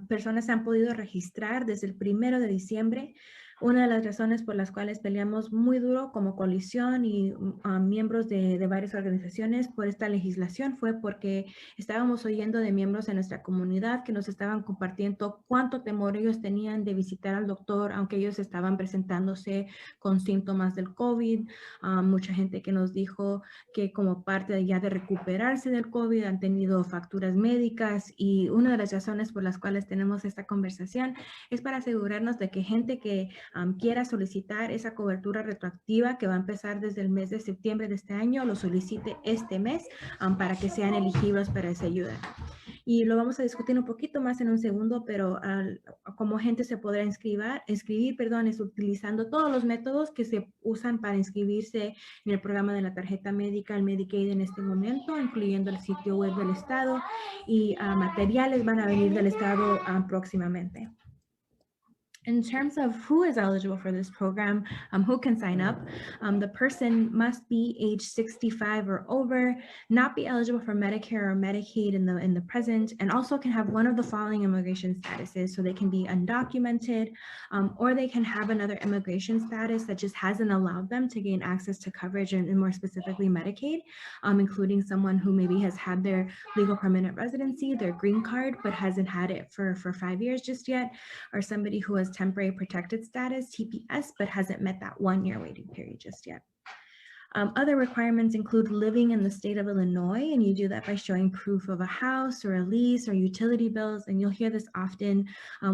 personas se han podido registrar desde el 1 de diciembre. Una de las razones por las cuales peleamos muy duro como coalición y miembros de varias organizaciones por esta legislación fue porque estábamos oyendo de miembros de nuestra comunidad que nos estaban compartiendo cuánto temor ellos tenían de visitar al doctor, aunque ellos estaban presentándose con síntomas del COVID. Mucha gente que nos dijo que como parte ya de recuperarse del COVID han tenido facturas médicas, y una de las razones por las cuales tenemos esta conversación es para asegurarnos de que gente que quiera solicitar esa cobertura retroactiva que va a empezar desde el mes de septiembre de este año, lo solicite este mes para que sean elegibles para esa ayuda. Y lo vamos a discutir un poquito más en un segundo, pero como gente se podrá inscribir, es utilizando todos los métodos que se usan para inscribirse en el programa de la tarjeta médica, el Medicaid en este momento, incluyendo el sitio web del estado, y materiales van a venir del estado próximamente. In terms of who is eligible for this program, who can sign up, the person must be age 65 or over, not be eligible for Medicare or Medicaid in the present, and also can have one of the following immigration statuses. So they can be undocumented, or they can have another immigration status that just hasn't allowed them to gain access to coverage, and more specifically Medicaid, including someone who maybe has had their legal permanent residency, their green card, but hasn't had it for 5 years just yet, or somebody who has temporary protected status, TPS, but hasn't met that 1 year waiting period just yet. Other requirements include living in the state of Illinois, and you do that by showing proof of a house or a lease or utility bills, and you'll hear this often.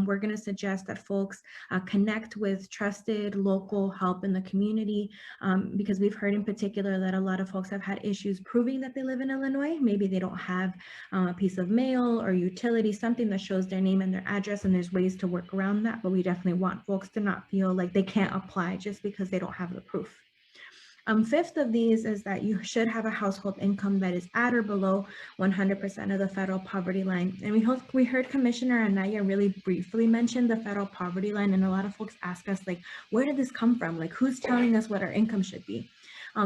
We're going to suggest that folks connect with trusted local help in the community, because we've heard in particular that a lot of folks have had issues proving that they live in Illinois. Maybe they don't have a piece of mail or utility, something that shows their name and their address, and there's ways to work around that, but we definitely want folks to not feel like they can't apply just because they don't have the proof. Fifth of these is that you should have a household income that is at or below 100% of the federal poverty line. And we heard Commissioner Anaya really briefly mention the federal poverty line, and a lot of folks ask us, like, where did this come from? Like, who's telling us what our income should be?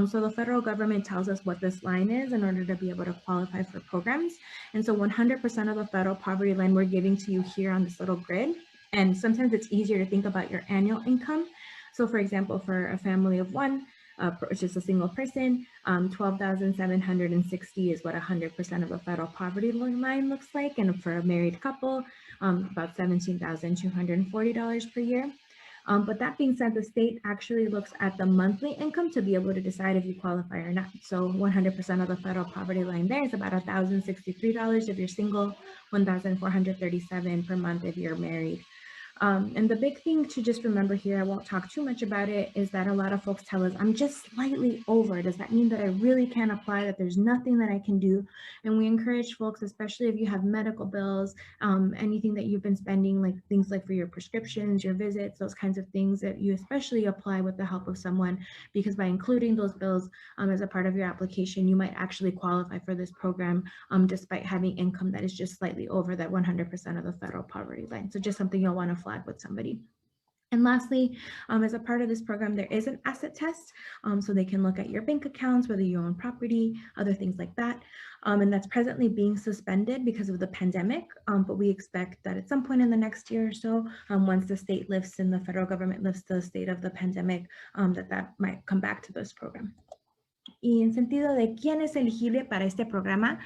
So the federal government tells us what this line is in order to be able to qualify for programs. And so 100% of the federal poverty line we're giving to you here on this little grid. And sometimes it's easier to think about your annual income. So for example, for a family of one, just a single person, 12,760 is what 100% of the federal poverty line looks like. And for a married couple, about $17,240 per year. But that being said, the state actually looks at the monthly income to be able to decide if you qualify or not. So 100% of the federal poverty line there is about $1,063 if you're single, $1,437 per month if you're married. And the big thing to just remember here, I won't talk too much about it, is that a lot of folks tell us, I'm just slightly over. Does that mean that I really can't apply, that there's nothing that I can do? And we encourage folks, especially if you have medical bills, anything that you've been spending, like things like for your prescriptions, your visits, those kinds of things, that you especially apply with the help of someone, because by including those bills as a part of your application, you might actually qualify for this program despite having income that is just slightly over that 100% of the federal poverty line. So just something you'll want to flag with somebody. And lastly, as a part of this program, there is an asset test. So they can look at your bank accounts, whether you own property, other things like that. And that's presently being suspended because of the pandemic. But we expect that at some point in the next year or so, once the state lifts and the federal government lifts the state of the pandemic, that might come back to this program. Y en sentido de quién es elegible para este programa,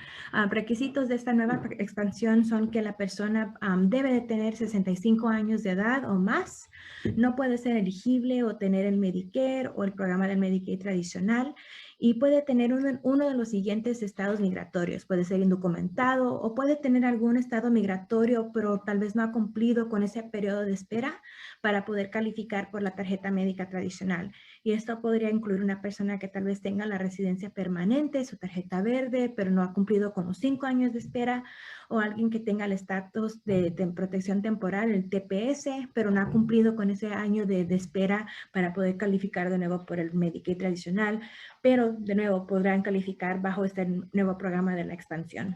requisitos de esta nueva expansión son que la persona debe de tener 65 años de edad o más, no puede ser elegible o tener el Medicare o el programa del Medicaid tradicional, y puede tener uno de los siguientes estados migratorios. Puede ser indocumentado o puede tener algún estado migratorio, pero tal vez no ha cumplido con ese periodo de espera para poder calificar por la tarjeta médica tradicional. Y esto podría incluir una persona que tal vez tenga la residencia permanente, su tarjeta verde, pero no ha cumplido con los 5 años de espera, o alguien que tenga el estatus de protección temporal, el TPS, pero no ha cumplido con ese año de espera para poder calificar de nuevo por el Medicaid tradicional, pero de nuevo podrán calificar bajo este nuevo programa de la expansión.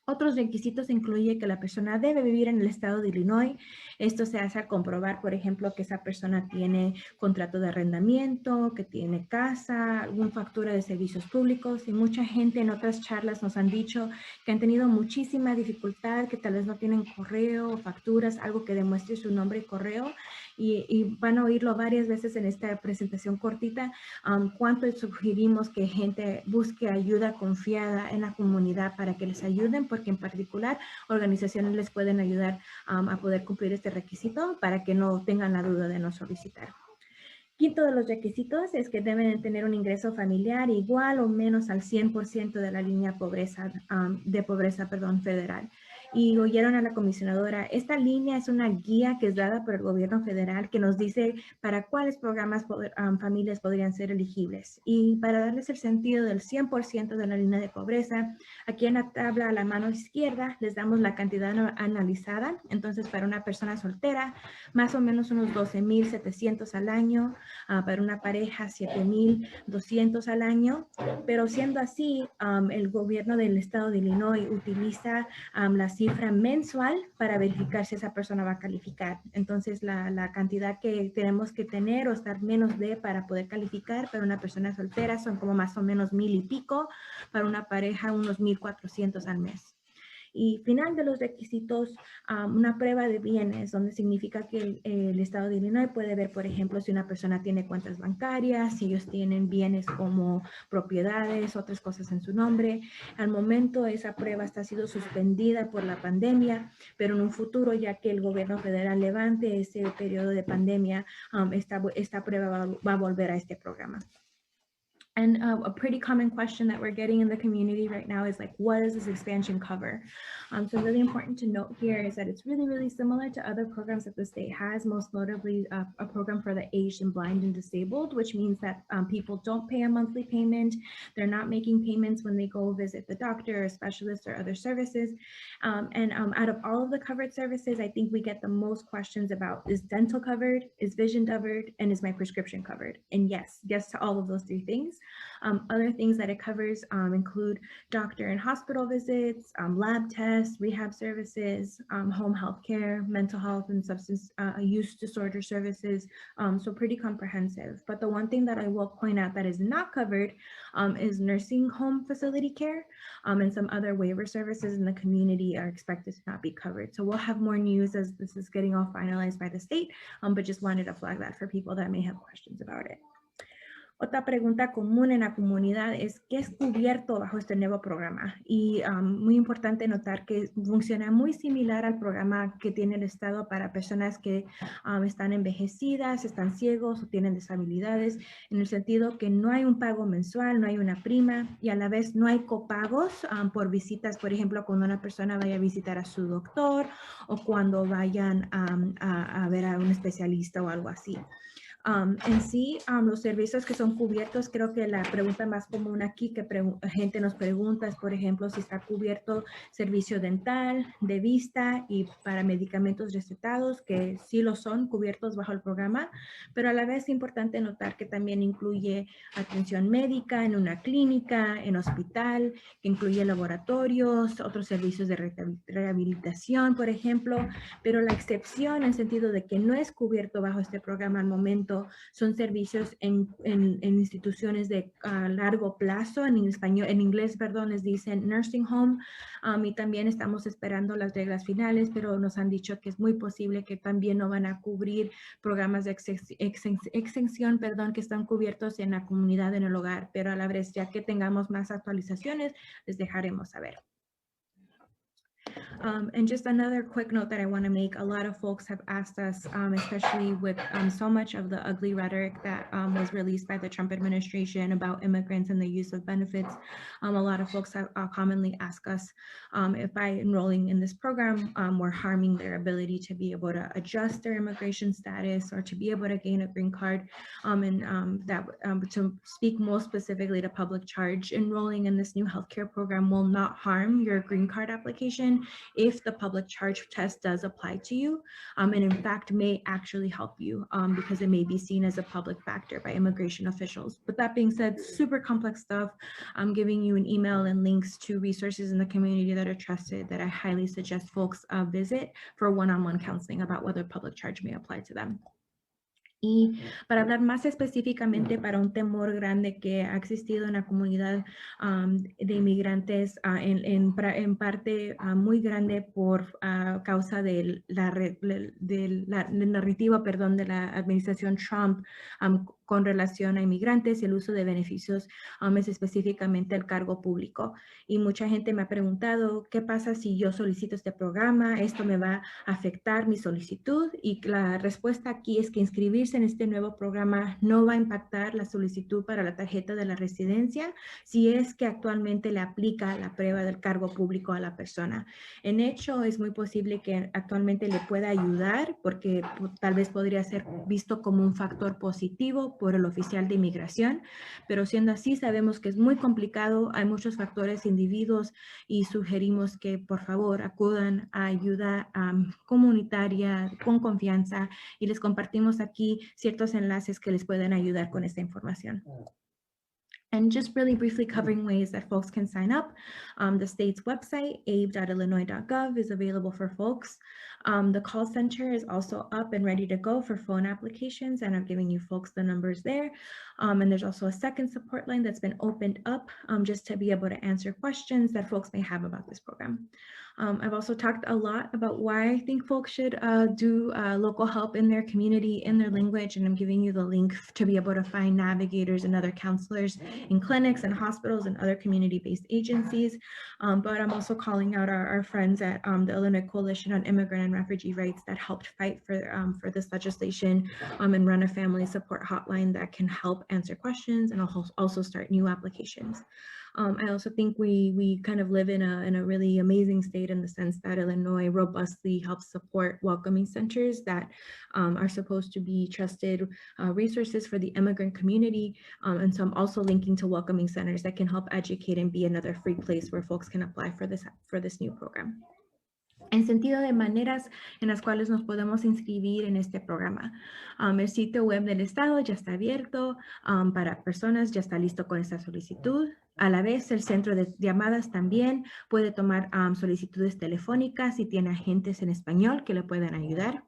Otros requisitos incluye que la persona debe vivir en el estado de Illinois. Esto se hace al comprobar, por ejemplo, que esa persona tiene contrato de arrendamiento, que tiene casa, alguna factura de servicios públicos. Y mucha gente en otras charlas nos han dicho que han tenido muchísima dificultad, que tal vez no tienen correo o facturas, algo que demuestre su nombre y correo. Y van a oírlo varias veces en esta presentación cortita, cuánto sugerimos que gente busque ayuda confiada en la comunidad para que les ayuden, porque en particular organizaciones les pueden ayudar a poder cumplir este requisito para que no tengan la duda de no solicitar. Quinto de los requisitos es que deben tener un ingreso familiar igual o menos al 100% de la línea de pobreza federal. Y oyeron a la comisionadora, esta línea es una guía que es dada por el gobierno federal que nos dice para cuáles programas familias podrían ser elegibles. Y para darles el sentido del 100% de la línea de pobreza, aquí en la tabla a la mano izquierda les damos la cantidad analizada. Entonces, para una persona soltera, más o menos unos 12,700 al año. Para una pareja, 7,200 al año. Pero siendo así, el gobierno del estado de Illinois utiliza las cifra mensual para verificar si esa persona va a calificar. Entonces, la cantidad que tenemos que tener o estar menos de para poder calificar para una persona soltera son como más o menos 1,000 y pico, para una pareja unos 1,400 al mes. Y final de los requisitos, una prueba de bienes, donde significa que el estado de Illinois puede ver, por ejemplo, si una persona tiene cuentas bancarias, si ellos tienen bienes como propiedades, otras cosas en su nombre. Al momento esa prueba está siendo suspendida por la pandemia, pero en un futuro, ya que el gobierno federal levante ese periodo de pandemia, esta prueba va a volver a este programa. And a pretty common question that we're getting in the community right now is like, what does this expansion cover? So really important to note here is that it's really, really similar to other programs that the state has, most notably a program for the aged and blind and disabled, which means that people don't pay a monthly payment. They're not making payments when they go visit the doctor or specialist or other services. And out of all of the covered services, I think we get the most questions about, is dental covered, is vision covered, and is my prescription covered? And yes to all of those three things. Other things that it covers include doctor and hospital visits, lab tests, rehab services, home health care, mental health and substance use disorder services, so pretty comprehensive. But the one thing that I will point out that is not covered is nursing home facility care, and some other waiver services in the community are expected to not be covered. So we'll have more news as this is getting all finalized by the state, but just wanted to flag that for people that may have questions about it. Otra pregunta común en la comunidad es ¿qué es cubierto bajo este nuevo programa? Y muy importante notar que funciona muy similar al programa que tiene el Estado para personas que están envejecidas, están ciegos o tienen disabilidades, en el sentido que no hay un pago mensual, no hay una prima y a la vez no hay copagos por visitas, por ejemplo, cuando una persona vaya a visitar a su doctor o cuando vayan a ver a un especialista o algo así. En sí, los servicios que son cubiertos, creo que la pregunta más común aquí que gente nos pregunta es, por ejemplo, si está cubierto servicio dental, de vista y para medicamentos recetados, que sí lo son cubiertos bajo el programa, pero a la vez es importante notar que también incluye atención médica en una clínica, en hospital, que incluye laboratorios, otros servicios de rehabilitación, por ejemplo, pero la excepción en sentido de que no es cubierto bajo este programa al momento son servicios en instituciones de largo plazo, en inglés, perdón, les dicen nursing home, y también estamos esperando las reglas finales, pero nos han dicho que es muy posible que también no van a cubrir programas de exención, perdón, que están cubiertos en la comunidad, en el hogar, pero a la vez, ya que tengamos más actualizaciones, les dejaremos saber. And just another quick note that I want to make, a lot of folks have asked us, especially with so much of the ugly rhetoric that was released by the Trump administration about immigrants and the use of benefits. A lot of folks have commonly asked us if by enrolling in this program, we're harming their ability to be able to adjust their immigration status or to be able to gain a green card. To speak more specifically to public charge, enrolling in this new healthcare program will not harm your green card application if the public charge test does apply to you, and in fact may actually help you because it may be seen as a public factor by immigration officials. But that being said, super complex stuff. I'm giving you an email and links to resources in the community that are trusted that I highly suggest folks visit for one-on-one counseling about whether public charge may apply to them. Y para hablar más específicamente para un temor grande que ha existido en la comunidad de inmigrantes, en parte muy grande por causa del narrativo, perdón, de la administración Trump con relación a inmigrantes y el uso de beneficios, es específicamente el cargo público. Y mucha gente me ha preguntado, ¿qué pasa si yo solicito este programa? ¿Esto me va a afectar mi solicitud? Y la respuesta aquí es que inscribirse en este nuevo programa no va a impactar la solicitud para la tarjeta de la residencia si es que actualmente le aplica la prueba del cargo público a la persona. En hecho, es muy posible que actualmente le pueda ayudar porque tal vez podría ser visto como un factor positivo por el oficial de inmigración, pero siendo así sabemos que es muy complicado, hay muchos factores individuos y sugerimos que por favor acudan a ayuda comunitaria con confianza y les compartimos aquí ciertos enlaces que les pueden ayudar con esta información. And just really briefly covering ways that folks can sign up. The state's website, abe.illinois.gov, is available for folks. The call center is also up and ready to go for phone applications, and I'm giving you folks the numbers there. And there's also a second support line that's been opened up just to be able to answer questions that folks may have about this program. I've also talked a lot about why I think folks should do local help in their community, in their language, and I'm giving you the link to be able to find navigators and other counselors in clinics and hospitals and other community-based agencies. But I'm also calling out our friends at the Illinois Coalition on Immigrant and Refugee Rights that helped fight for this legislation and run a family support hotline that can help answer questions and also start new applications. I also think we kind of live in a really amazing state in the sense that Illinois robustly helps support welcoming centers that are supposed to be trusted resources for the immigrant community. And so I'm also linking to welcoming centers that can help educate and be another free place where folks can apply for this new program. En sentido de maneras en las cuales nos podemos inscribir en este programa. El sitio web del Estado ya está abierto para personas, ya está listo con esta solicitud. A la vez, el centro de llamadas también puede tomar solicitudes telefónicas y tiene agentes en español que le pueden ayudar.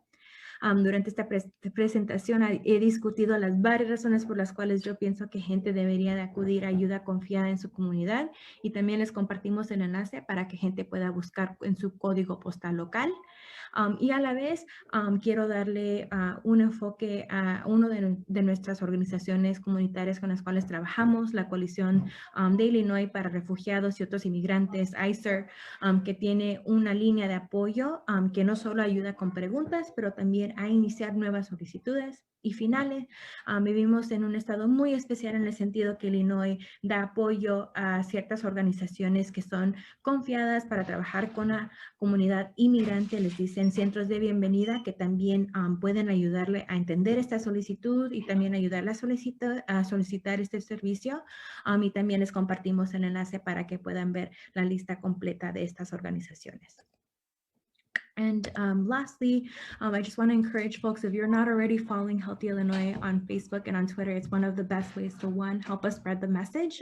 Durante esta presentación he discutido las varias razones por las cuales yo pienso que gente debería de acudir a ayuda confiada en su comunidad, y también les compartimos el enlace para que gente pueda buscar en su código postal local. Y a la vez quiero darle un enfoque a una de nuestras organizaciones comunitarias con las cuales trabajamos, la Coalición de Illinois para Refugiados y otros inmigrantes, ICER, que tiene una línea de apoyo que no solo ayuda con preguntas, pero también a iniciar nuevas solicitudes. Y finales, vivimos en un estado muy especial en el sentido que Illinois da apoyo a ciertas organizaciones que son confiadas para trabajar con la comunidad inmigrante. Les dicen centros de bienvenida que también pueden ayudarle a entender esta solicitud y también ayudarle a solicitar este servicio. Y también les compartimos el enlace para que puedan ver la lista completa de estas organizaciones. And lastly, I just want to encourage folks, if you're not already following Healthy Illinois on Facebook and on Twitter, it's one of the best ways to, one, help us spread the message,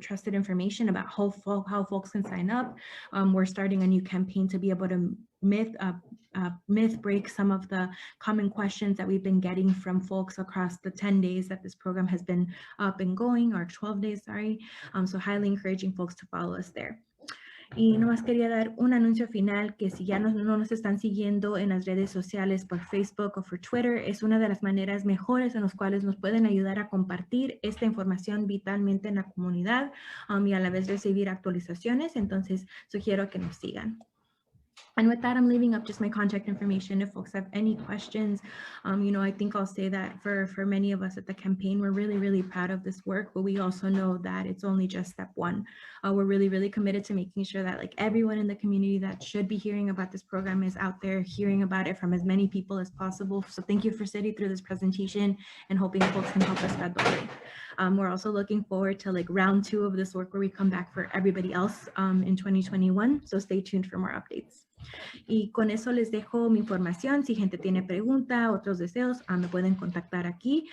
trusted information about how folks can sign up. We're starting a new campaign to be able to myth break some of the common questions that we've been getting from folks across the 10 days that this program has been up and going, or 12 days, sorry. So highly encouraging folks to follow us there. Y nomás quería dar un anuncio final que si ya no nos están siguiendo en las redes sociales por Facebook o por Twitter, es una de las maneras mejores en las cuales nos pueden ayudar a compartir esta información vitalmente en la comunidad y a la vez recibir actualizaciones. Entonces, sugiero que nos sigan. And with that, I'm leaving up just my contact information. If folks have any questions, I think I'll say that for many of us at the campaign, we're really, really proud of this work, but we also know that it's only just step one. We're really, really committed to making sure that like everyone in the community that should be hearing about this program is out there hearing about it from as many people as possible. So thank you for sitting through this presentation and hoping folks can help us spread the word. We're also looking forward to like round 2 of this work where we come back for everybody else in 2021. So stay tuned for more updates. Y con eso les dejo mi información. Si gente tiene pregunta, otros deseos, me pueden contactar aquí.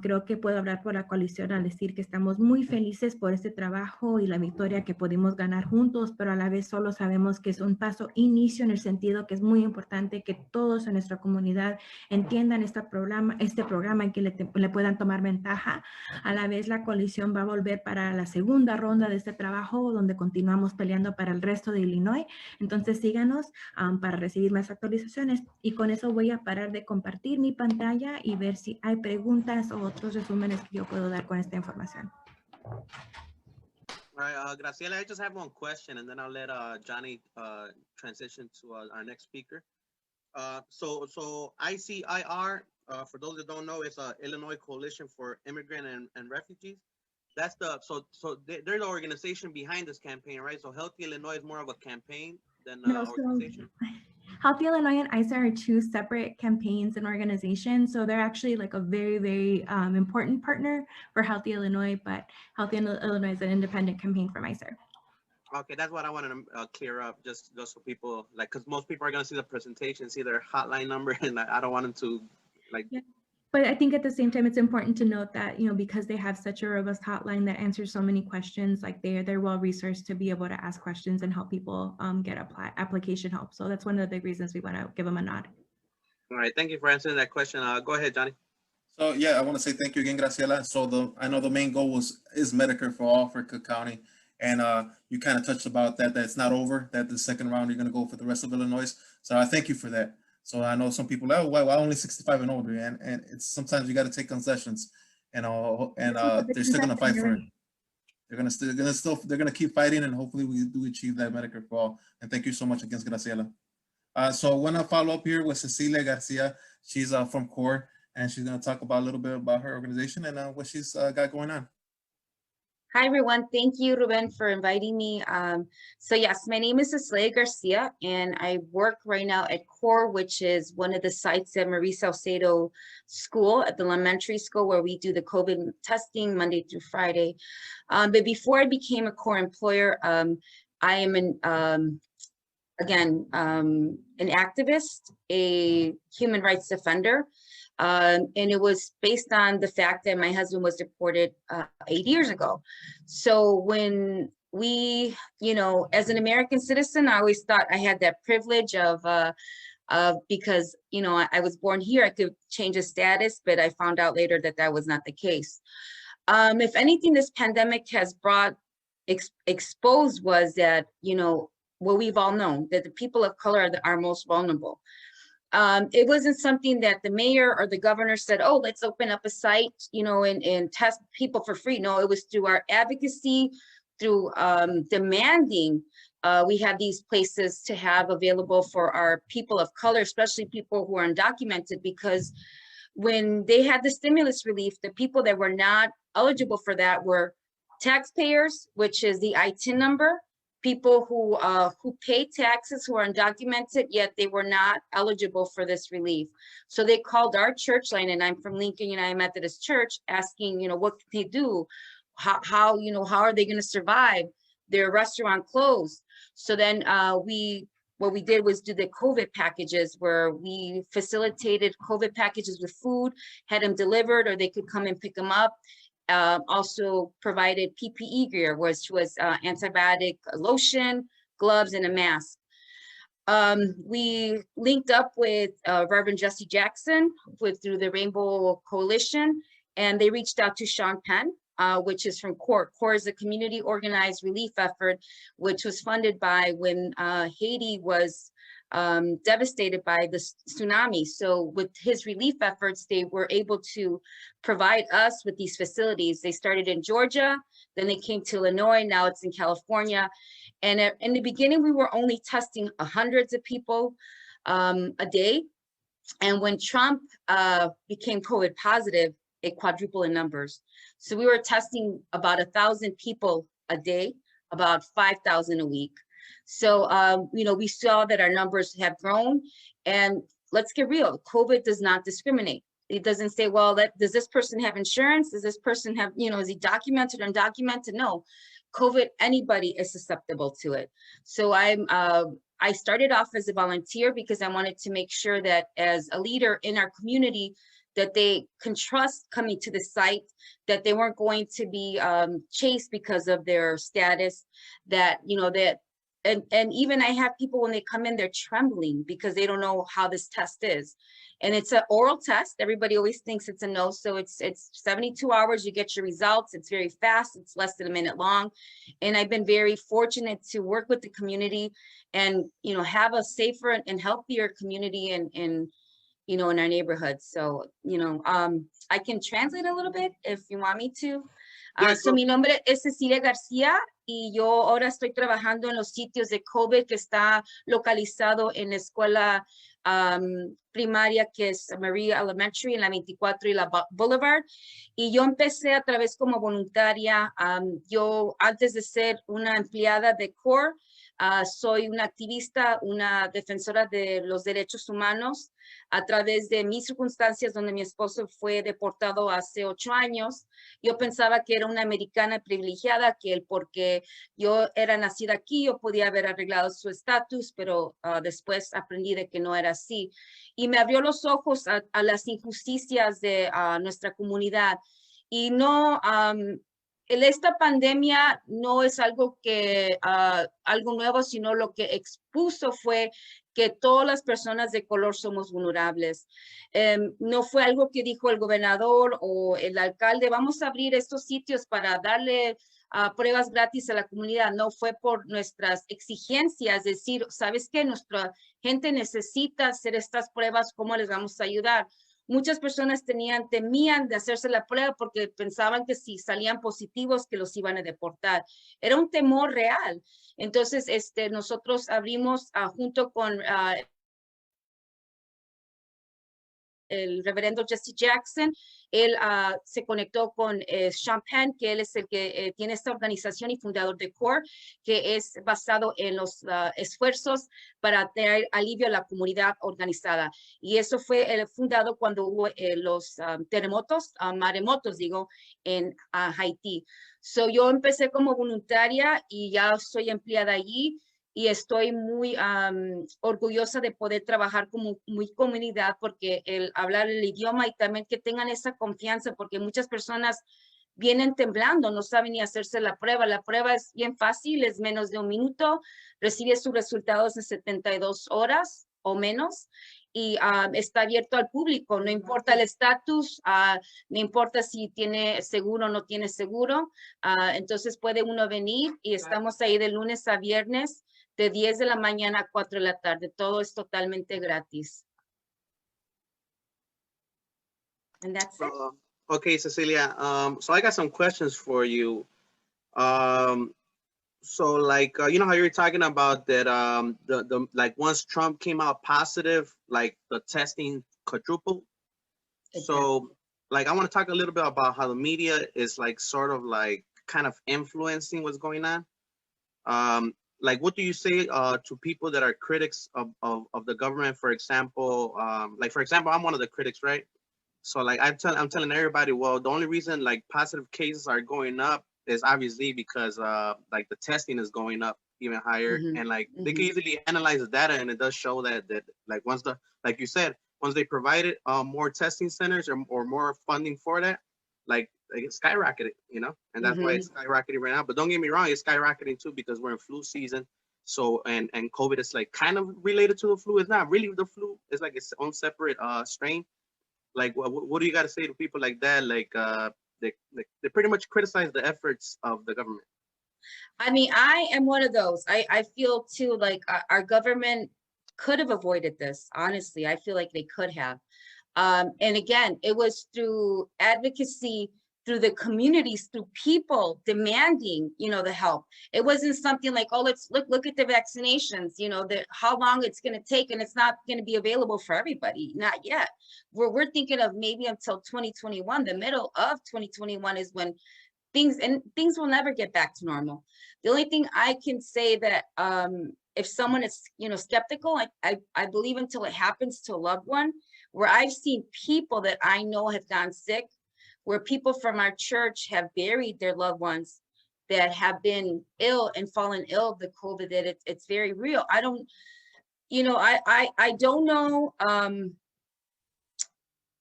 Creo que puedo hablar por la coalición al decir que estamos muy felices por este trabajo y la victoria que pudimos ganar juntos, pero a la vez solo sabemos que es un paso inicio en el sentido que es muy importante que todos en nuestra comunidad entiendan este programa y que le puedan tomar ventaja. A la vez la coalición va a volver para la segunda ronda de este trabajo donde continuamos peleando para el resto de Illinois. Entonces síganos para recibir más actualizaciones, y con eso voy a parar de compartir mi pantalla y ver si hay preguntas o otros resúmenes que yo puedo dar con esta información. All right, Graciela, I just have one question, and then I'll let Johnny transition to our next speaker. So ICIR, for those that don't know, it's Illinois Coalition for Immigrant and Refugees. That's they're the organization behind this campaign, right? So Healthy Illinois is more of a campaign than organization. Healthy Illinois and ICER are 2 separate campaigns and organizations. So they're actually like a very, very important partner for Healthy Illinois, but Healthy Illinois is an independent campaign from ICER. Okay, that's what I wanted to clear up, just so people, like, because most people are going to see the presentation, see their hotline number, and I don't want them to, like, But I think at the same time, it's important to note that, you know, because they have such a robust hotline that answers so many questions, like they're well resourced to be able to ask questions and help people get application help. So that's one of the big reasons we want to give them a nod. All right, thank you for answering that question. Go ahead, Johnny. So yeah, I want to say thank you again, Graciela. So I know the main goal is Medicare for all for Cook County, and you kind of touched about that it's not over. That the second round you're going to go for the rest of Illinois. So I thank you for that. So I know some people, oh, why only 65 and older, and it's sometimes you got to take concessions, and they're still going to fight for it. They're going to keep fighting, and hopefully we do achieve that Medicare for all. And thank you so much again, Graciela. So I want to follow up here with Cecilia Garcia. She's from CORE, and she's going to talk about a little bit about her organization and what she's got going on. Hi, everyone. Thank you, Ruben, for inviting me. So yes, my name is Cecilia Garcia, and I work right now at CORE, which is one of the sites at Marie Salcedo School, at the elementary school, where we do the COVID testing Monday through Friday. But before I became a CORE employer, I am an activist, a human rights defender. And it was based on the fact that my husband was deported 8 years ago. So when we, you know, as an American citizen, I always thought I had that privilege of because, you know, I was born here, I could change the status, but I found out later that that was not the case. If anything, this pandemic has brought, exposed was that, you know, what we've all known, that the people of color are most vulnerable. It wasn't something that the mayor or the governor said, oh, let's open up a site, you know, and test people for free. No, it was through our advocacy, through demanding we have these places to have available for our people of color, especially people who are undocumented, because when they had the stimulus relief, the people that were not eligible for that were taxpayers, which is the ITIN number, people who pay taxes, who are undocumented, yet they were not eligible for this relief. So they called our church line, and I'm from Lincoln United Methodist Church, asking, you know, what can they do? How you know, how are they going to survive? Their restaurant closed. So then what we did was do the COVID packages, where we facilitated COVID packages with food, had them delivered, or they could come and pick them up. Also provided PPE gear, which was antibiotic lotion, gloves, and a mask. We linked up with Reverend Jesse Jackson through the Rainbow Coalition, and they reached out to Sean Penn, which is from CORE. CORE is a community organized relief effort, which was funded by when Haiti was devastated by the tsunami. So with his relief efforts, they were able to provide us with these facilities. They started in Georgia, then they came to Illinois, now it's in California. And in the beginning, we were only testing hundreds of people a day. And when Trump became COVID positive, it quadrupled in numbers. So we were testing about 1,000 people a day, about 5,000 a week. So, you know, we saw that our numbers have grown, and let's get real, COVID does not discriminate. It doesn't say, well, does this person have insurance? Does this person have, you know, is he documented or undocumented? No, COVID, anybody is susceptible to it. So I started off as a volunteer because I wanted to make sure that as a leader in our community, that they can trust coming to the site, that they weren't going to be chased because of their status, that, you know, that, and even I have people when they come in, they're trembling because they don't know how this test is. And it's an oral test. Everybody always thinks it's a no. So it's 72 hours, you get your results. It's very fast. It's less than a minute long. And I've been very fortunate to work with the community and, you know, have a safer and healthier community in you know, in our neighborhoods. So, you know, I can translate a little bit if you want me to. So mi nombre es Cecilia Garcia y yo ahora estoy trabajando en los sitios de COVID que está localizado en la escuela primaria que es Maria Elementary en la 24 y la Boulevard. Y yo empecé a través como voluntaria. Yo antes de ser una empleada de CORE, soy una activista, una defensora de los derechos humanos a través de mis circunstancias donde mi esposo fue deportado hace 8 años. Yo pensaba que era una americana privilegiada, que porque yo era nacida aquí, yo podía haber arreglado su estatus, pero después aprendí de que no era así. Y me abrió los ojos a las injusticias de nuestra comunidad. Y no, esta pandemia no es algo que, algo nuevo, sino lo que expuso fue que todas las personas de color somos vulnerables. No fue algo que dijo el gobernador o el alcalde, vamos a abrir estos sitios para darle pruebas gratis a la comunidad. No fue por nuestras exigencias, decir, ¿sabes qué? Nuestra gente necesita hacer estas pruebas, ¿cómo les vamos a ayudar? Muchas personas temían de hacerse la prueba porque pensaban que si salían positivos que los iban a deportar. Era un temor real. Entonces, nosotros abrimos junto con el reverendo Jesse Jackson. Él se conectó con Champagne, que él es el que tiene esta organización y fundador de CORE, que es basado en los esfuerzos para traer alivio a la comunidad organizada. Y eso fue fundado cuando hubo los terremotos, maremotos, digo, en Haití. So, yo empecé como voluntaria y ya soy empleada allí. Y estoy muy orgullosa de poder trabajar como mi comunidad, porque el hablar el idioma y también que tengan esa confianza, porque muchas personas vienen temblando, no saben ni hacerse la prueba. La prueba es bien fácil, es menos de 1 minuto, recibe sus resultados en 72 horas o menos y está abierto al público, no importa el estatus, no importa si tiene seguro o no tiene seguro, entonces puede uno venir y estamos ahí de lunes a viernes, de 10 de la mañana a 4 de la tarde. Todo es totalmente gratis. And that's it. Okay, Cecilia. So I got some questions for you. So like, you know how you're talking about that, the like once Trump came out positive, like the testing quadrupled. So like, I want to talk a little bit about how the media is like sort of like kind of influencing what's going on. Like, what do you say to people that are critics of the government? For example, like, for example, I'm one of the critics, right? So like, I'm telling everybody, well, the only reason like positive cases are going up is obviously because like the testing is going up even higher. And like, they can easily analyze the data, and it does show that like like you said, once they provided more testing centers or more funding for that, like it skyrocketed, you know, and that's why it's skyrocketing right now. But don't get me wrong, it's skyrocketing too because we're in flu season. So and COVID is like kind of related to the flu. It's not really the flu. It's like its own separate strain. Like, what do you got to say to people like that? Like, they pretty much criticize the efforts of the government. I mean, I am one of those. I feel too like our government could have avoided this. Honestly, I feel like they could have. And again, it was through advocacy, through the communities, through people demanding, you know, the help. It wasn't something like, oh, let's look at the vaccinations, you know, how long it's going to take, and it's not going to be available for everybody, not yet. We're thinking of maybe until 2021, the middle of 2021 is when things will never get back to normal. The only thing I can say that if someone is, you know, skeptical, I believe until it happens to a loved one, where I've seen people that I know have gone sick, where people from our church have buried their loved ones that have been ill and fallen ill of the COVID, that it's very real. I don't, you know, I don't know.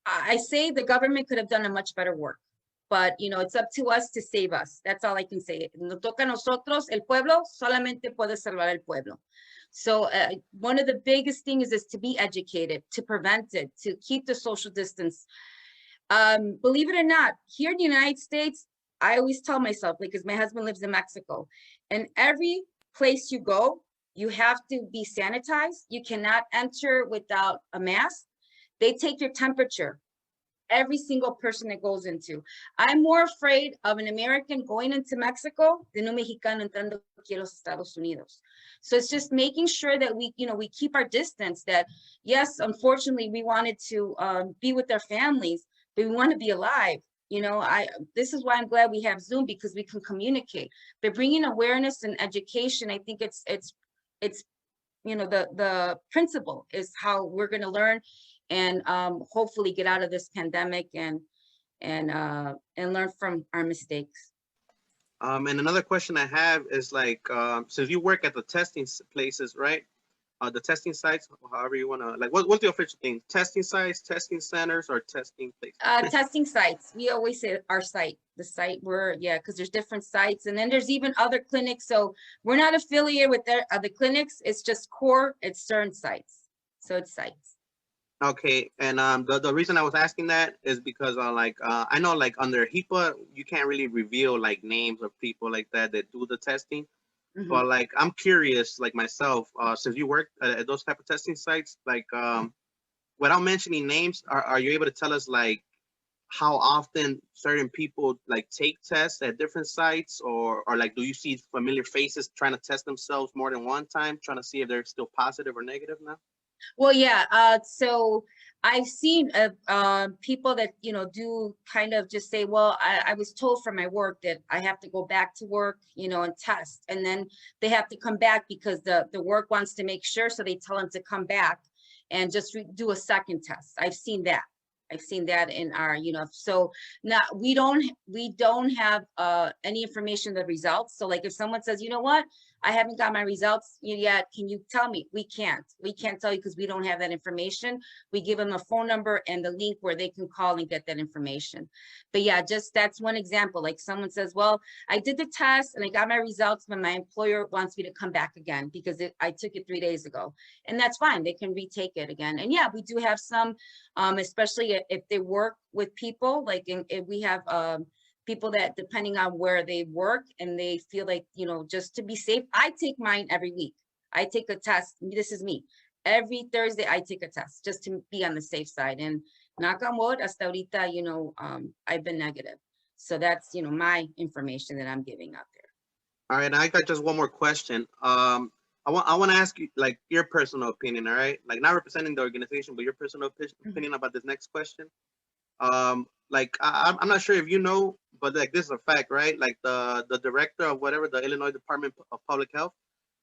I say the government could have done a much better work, but, you know, it's up to us to save us. That's all I can say. Nos toca a nosotros, el pueblo solamente puede salvar el pueblo. So one of the biggest things is to be educated, to prevent it, to keep the social distance. Believe it or not, here in the United States, I always tell myself, because my husband lives in Mexico, and every place you go, you have to be sanitized. You cannot enter without a mask. They take your temperature, every single person that goes into. I'm more afraid of an American going into Mexico than un Mexicano entrando aquí a los Estados Unidos. So it's just making sure that we, you know, we keep our distance, that yes, unfortunately, we wanted to be with our families, but we want to be alive. You know, this is why I'm glad we have Zoom, because we can communicate. But bringing awareness and education, I think it's you know, the principle is how we're going to learn and hopefully get out of this pandemic and learn from our mistakes. And another question I have is like, since you work at the testing places, right? the testing sites, however you want to, like, what's the official thing? Testing sites, testing centers, or testing places? Testing sites. We always say our site, the site where, yeah, because there's different sites, and then there's even other clinics. So we're not affiliated with the other clinics. It's just core. It's certain sites. So it's sites. Okay, and the reason I was asking that is because I know like under HIPAA you can't really reveal like names of people like that do the testing. Mhm. But like I'm curious, like myself, since you work at those type of testing sites, like without mentioning names, are you able to tell us like how often certain people like take tests at different sites, or like do you see familiar faces trying to test themselves more than one time, trying to see if they're still positive or negative now? Well, yeah. So I've seen people that, do kind of just say, well, I was told from my work that I have to go back to work, and test. And then they have to come back because the work wants to make sure. So they tell them to come back and just do a second test. I've seen that. I've seen that in our, so now we don't have any information of the results. So like if someone says, you know what, I haven't got my results yet, can you tell me? We can't tell you because we don't have that information. We give them a phone number and the link where they can call and get that information. But yeah, just that's one example. Like someone says, well, I did the test and I got my results, but my employer wants me to come back again because I took it 3 days ago. And that's fine. They can retake it again. And yeah, we do have some, especially if they work with people, like if we have people that depending on where they work and they feel like, just to be safe, I take mine every week. I take a test. This is me. Every Thursday, I take a test just to be on the safe side. And knock on wood, hasta ahorita, I've been negative. So that's, my information that I'm giving out there. All right, I got just one more question. I want to ask you like your personal opinion, all right? Like not representing the organization, but your personal opinion about this next question. Like I'm not sure if you know, but like this is a fact, right? Like the director of whatever the Illinois Department of Public Health,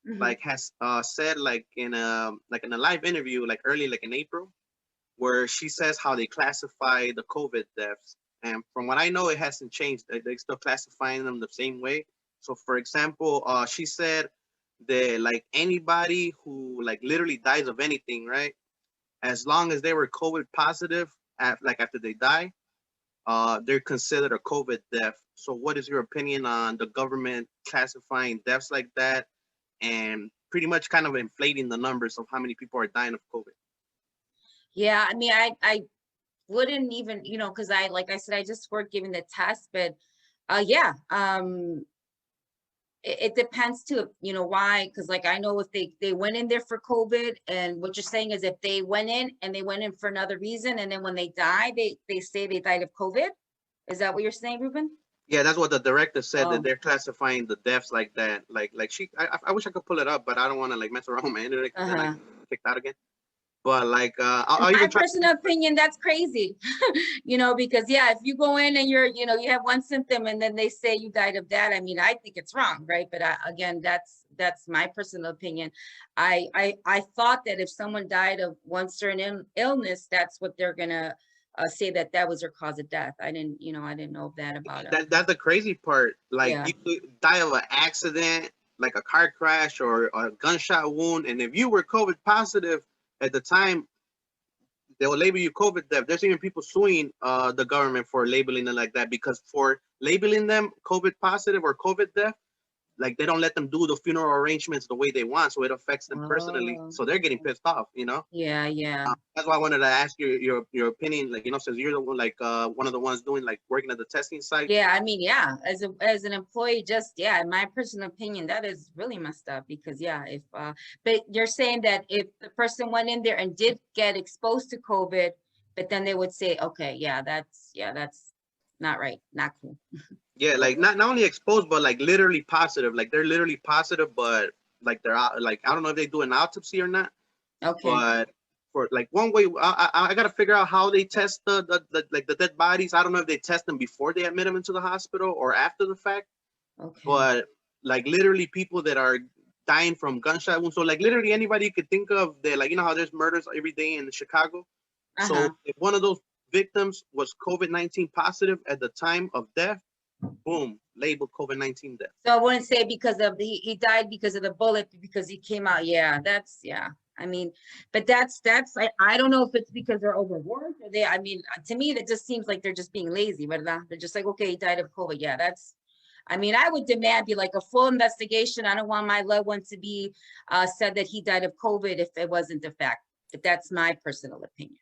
like has said like in a live interview like early like in April, where she says how they classify the COVID deaths, and from what I know, it hasn't changed. They're still classifying them the same way. So for example, she said that like anybody who like literally dies of anything, right? As long as they were COVID positive, after they die, they're considered a COVID death. So what is your opinion on the government classifying deaths like that and pretty much kind of inflating the numbers of how many people are dying of COVID? Yeah, I mean, I wouldn't even, because like I said, I just work giving the test, but yeah, it depends too, why, because like I know if they went in there for COVID, and what you're saying is if they went in for another reason, and then when they die, they say they died of COVID. Is that what you're saying, Ruben? Yeah, that's what the director said, that they're classifying the deaths like that. Like I wish I could pull it up, but I don't want to like mess around with my internet and like kicked out again. But like, I'll my personal opinion, that's crazy, because yeah, if you go in and you're, you have one symptom and then they say you died of that, I mean, I think it's wrong, right? But again, that's my personal opinion. I thought that if someone died of one certain illness, that's what they're gonna say that was their cause of death. I didn't know that about it. That's the crazy part. Like you could die of an accident, like a car crash or a gunshot wound, and if you were COVID positive at the time, they will label you COVID death. There's even people suing the government for labeling it like that, because for labeling them COVID positive or COVID death, like they don't let them do the funeral arrangements the way they want, so it affects them personally. So they're getting pissed off, Yeah. That's why I wanted to ask you your opinion, like since you're the one, like one of the ones doing like working at the testing site. Yeah, I mean, yeah, as an employee, just in my personal opinion, that is really messed up, because if but you're saying that if the person went in there and did get exposed to COVID, but then they would say, okay, that's not right, not cool. Yeah, like not only exposed, but like literally positive. Like they're literally positive, but like they're out, like I don't know if they do an autopsy or not. Okay. But for like one way, I gotta figure out how they test the dead bodies. I don't know if they test them before they admit them into the hospital or after the fact. Okay. But like literally people that are dying from gunshot wounds. So like literally anybody you could think of, that like how there's murders every day in Chicago. So if one of those victims was COVID-19 positive at the time of death, boom, labeled COVID-19 death. So I wouldn't say because of he died because of the bullet, because he came out. Yeah, that's I mean, but that's I don't know if it's because they're overworked or I mean, to me, that just seems like they're just being lazy, ¿verdad? They're just like, okay, he died of COVID. Yeah, I mean, I would demand be like a full investigation. I don't want my loved one to be said that he died of COVID if it wasn't a fact. But that's my personal opinion.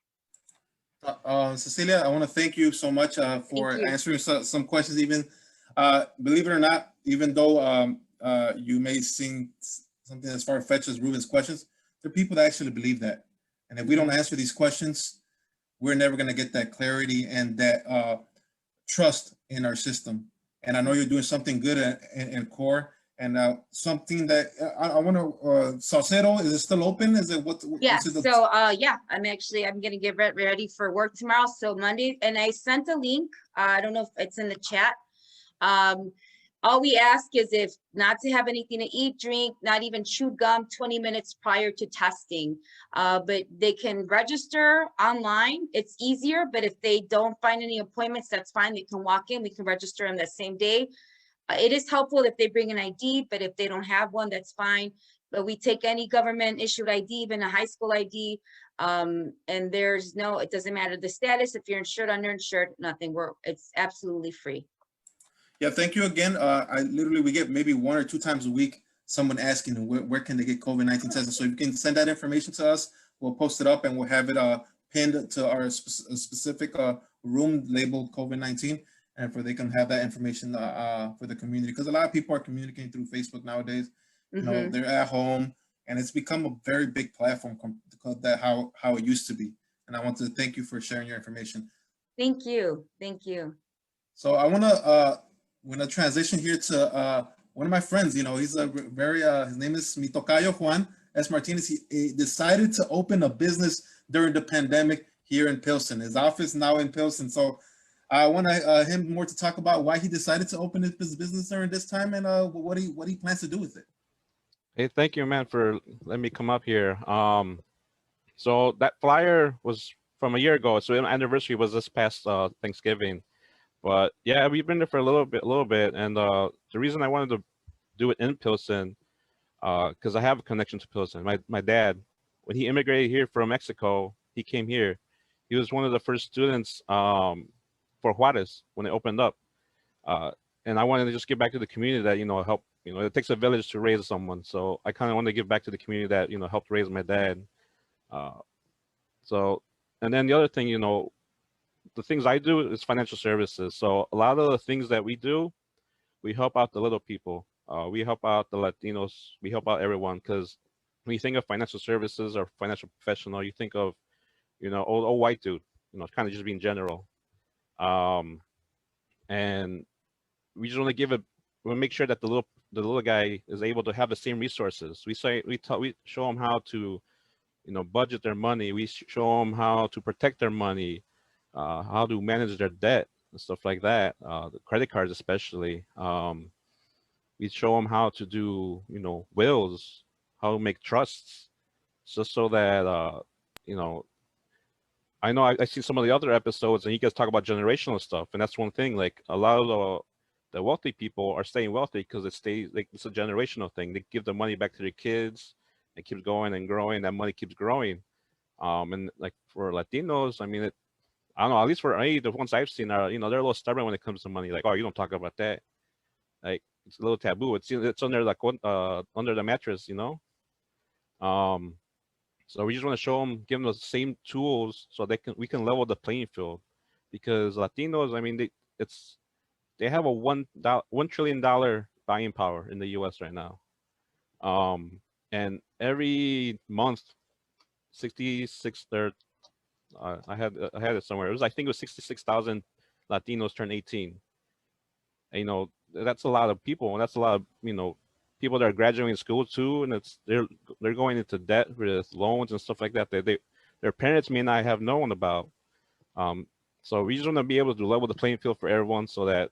Cecilia, I want to thank you so much for answering some questions. Even believe it or not, even though you may seem something as far-fetched as Ruben's questions, there are people that actually believe that. And if we don't answer these questions, we're never going to get that clarity and that trust in our system. And I know you're doing something good in core, and something that I want to. Salcedo, is it still open? Is it what? Yeah. So yeah, I'm gonna get ready for work tomorrow. So Monday, and I sent a link. I don't know if it's in the chat. All we ask is if not to have anything to eat, drink, not even chew gum 20 minutes prior to testing. But they can register online. It's easier, but if they don't find any appointments, that's fine. They can walk in, we can register them the same day. It is helpful if they bring an ID, but if they don't have one, that's fine. But we take any government issued ID, even a high school ID. And it doesn't matter the status. If you're insured, underinsured, nothing, it's absolutely free. Yeah, thank you again. We get maybe 1 or 2 times a week someone asking where can they get COVID-19 tested. So if you can send that information to us, we'll post it up and we'll have it pinned to our specific room labeled COVID-19, and they can have that information for the community, because a lot of people are communicating through Facebook nowadays. You know, they're at home, and it's become a very big platform that how it used to be. And I want to thank you for sharing your information. Thank you. So I want to we're gonna transition here to one of my friends. You know, he's a very his name is mi tocayo Juan S. Martinez. He decided to open a business during the pandemic here in Pilsen. His office now in Pilsen. So I want him more to talk about why he decided to open his business during this time, and what he plans to do with it. Hey, thank you, man, for letting me come up here. So that flyer was from a year ago. So the anniversary was this past Thanksgiving. But yeah, we've been there for a little bit. And the reason I wanted to do it in Pilsen, because I have a connection to Pilsen. My dad, when he immigrated here from Mexico, he came here. He was one of the first students for Juarez when it opened up. And I wanted to just give back to the community that, help, it takes a village to raise someone. So I kind of want to give back to the community that, helped raise my dad. And then the other thing, the things I do is financial services. So a lot of the things that we do, we help out the little people. We help out the Latinos. We help out everyone, because when you think of financial services or financial professional, you think of, old white dude, kind of just being general. And we just want to make sure that the little guy is able to have the same resources. We show them how to, budget their money. We show them how to protect their money, how to manage their debt and stuff like that. The credit cards, especially. We show them how to do, wills, how to make trusts, just so that, I know I see some of the other episodes and you guys talk about generational stuff. And that's one thing, like a lot of the wealthy people are staying wealthy because it's a generational thing. They give the money back to their kids. It keeps going and growing. That money keeps growing. And like for Latinos, I mean, I don't know, at least for me, the ones I've seen are, they're a little stubborn when it comes to money. Like, oh, you don't talk about that. Like, it's a little taboo. It's under under the mattress, So we just want to show them, give them the same tools so we can level the playing field, because Latinos, I mean, they have a $1 trillion buying power in the U.S. right now. And every month, 66 I had it somewhere. I think it was 66,000 Latinos turn 18. And, that's a lot of people, and that's a lot of people that are graduating school too, and they're going into debt with loans and stuff like that their parents may not have known about. So we just want to be able to level the playing field for everyone so that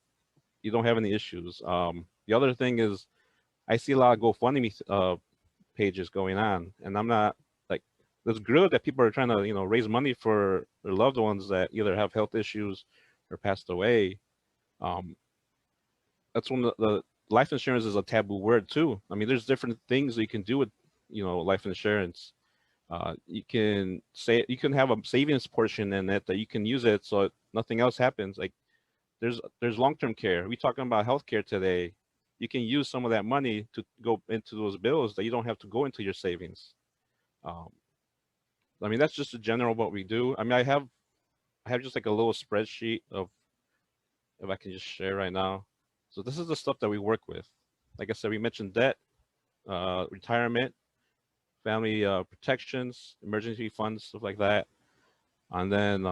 you don't have any issues. The other thing is, I see a lot of GoFundMe pages going on, and I'm not like, it's good that people are trying to raise money for their loved ones that either have health issues or passed away. that's when the life insurance is a taboo word too. I mean, there's different things that you can do with, life insurance. You can have a savings portion in it that you can use it so nothing else happens. Like there's long-term care. We're talking about healthcare today. You can use some of that money to go into those bills that you don't have to go into your savings. I mean, that's just a general what we do. I mean, I have just like a little spreadsheet of, if I can just share right now. So this is the stuff that we work with. Like I said, we mentioned debt, retirement, family protections, emergency funds, stuff like that, and then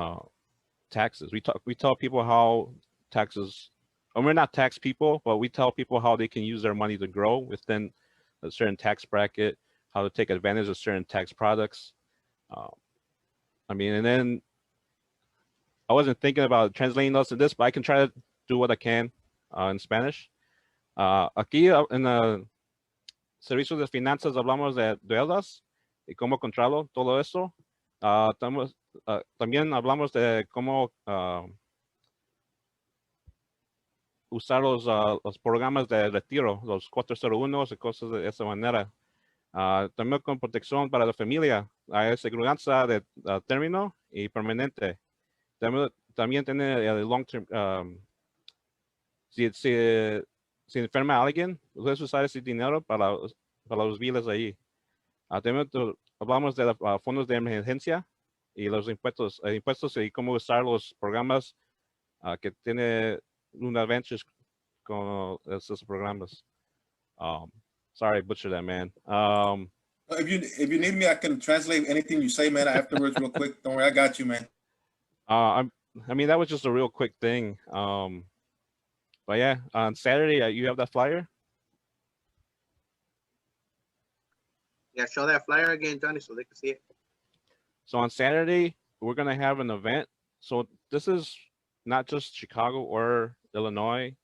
taxes. We tell people how taxes. And we're not tax people, but we tell people how they can use their money to grow within a certain tax bracket, how to take advantage of certain tax products. I mean, and then I wasn't thinking about translating us in this, but I can try to do what I can in Spanish. Aquí en el Servicio de Finanzas hablamos de deudas y cómo controlarlo, todo eso. También hablamos de cómo usar los programas de retiro, los 401 y cosas de esa manera. También con protección para la familia, hay seguridad de término y permanente. También tiene el long term. Si enferma a alguien, puedes usar ese dinero para los biles ahí. También hablamos de los fondos de emergencia y los impuestos y cómo usar los programas que tiene un advantage con esos programas. Sorry, I butchered that, man. If you need me, I can translate anything you say, man, afterwards real quick. Don't worry, I got you, man. I mean, that was just a real quick thing. But yeah, on Saturday, you have that flyer? Yeah, show that flyer again, Johnny, so they can see it. So on Saturday, we're going to have an event. So this is not just Chicago or Illinois.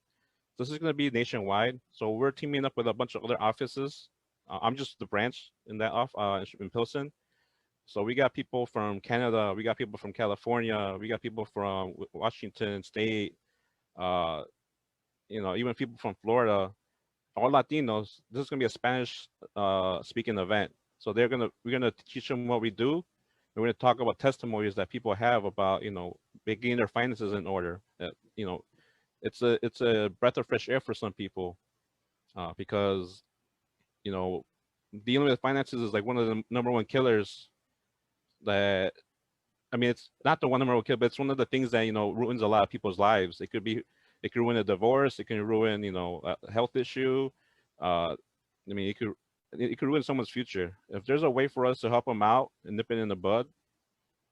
This is going to be nationwide. So we're teaming up with a bunch of other offices. I'm just the branch in that in Pilsen. So we got people from Canada, we got people from California, we got people from Washington State, even people from Florida, all Latinos. This is gonna be a Spanish speaking event. So we're gonna teach them what we do. We're gonna talk about testimonies that people have about getting their finances in order. It's a breath of fresh air for some people because dealing with finances is like one of the number one killers. That, I mean, it's not the one number one killer, but it's one of the things that ruins a lot of people's lives. It could ruin a divorce. It can ruin a health issue. I mean, it could ruin someone's future. If there's a way for us to help them out and nip it in the bud,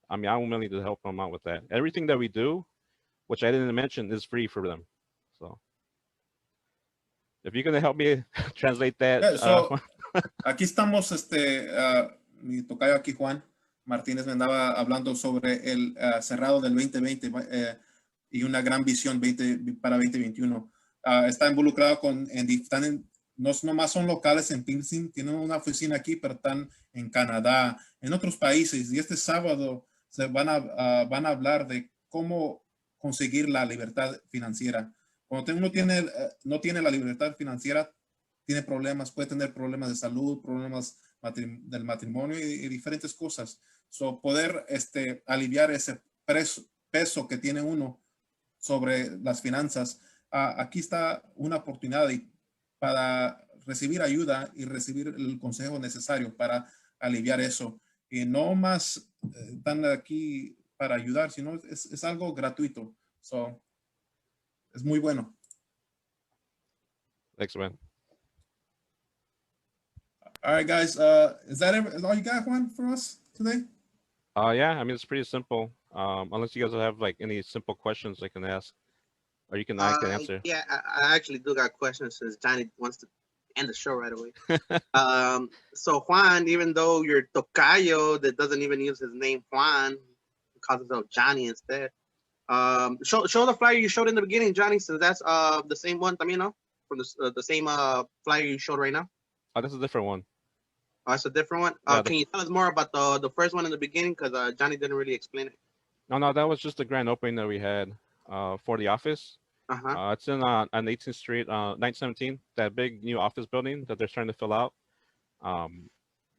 I mean, I'm willing to help them out with that. Everything that we do, which I didn't mention, is free for them. So if you're gonna help me translate that. Yeah, so aquí estamos, mi tocayo aquí, Juan Martínez, me andaba hablando sobre el cerrado del 2020 y una gran visión para 2021. Está involucrado no nomás son locales en Pilsen, tienen una oficina aquí, pero están en Canadá, en otros países. Y este sábado van a hablar de cómo conseguir la libertad financiera. Cuando uno no tiene la libertad financiera, tiene problemas, puede tener problemas de salud, problemas del matrimonio y diferentes cosas. So, poder aliviar ese peso que tiene uno sobre las finanzas. Aquí está una oportunidad para recibir ayuda y recibir el consejo necesario para aliviar eso. Y no más están aquí para ayudar, sino es algo gratuito. So, es muy bueno. Thanks, man. All right, guys. Is all you got, Juan, for us today? Yeah, I mean, it's pretty simple. Unless you guys have like any simple questions I can ask, or I can answer. Yeah, I actually do got questions since Johnny wants to end the show right away. So Juan, even though you're tocayo that doesn't even use his name Juan, calls himself Johnny instead. Show the flyer you showed in the beginning, Johnny, since that's the same one, también, no? From the same flyer you showed right now. Oh, that's a different one. Oh, it's a different one. Yeah, can you tell us more about the first one in the beginning? Because Johnny didn't really explain it. No, that was just the grand opening that we had for the office. Uh-huh. It's in on 18th Street, 917, that big new office building that they're starting to fill out.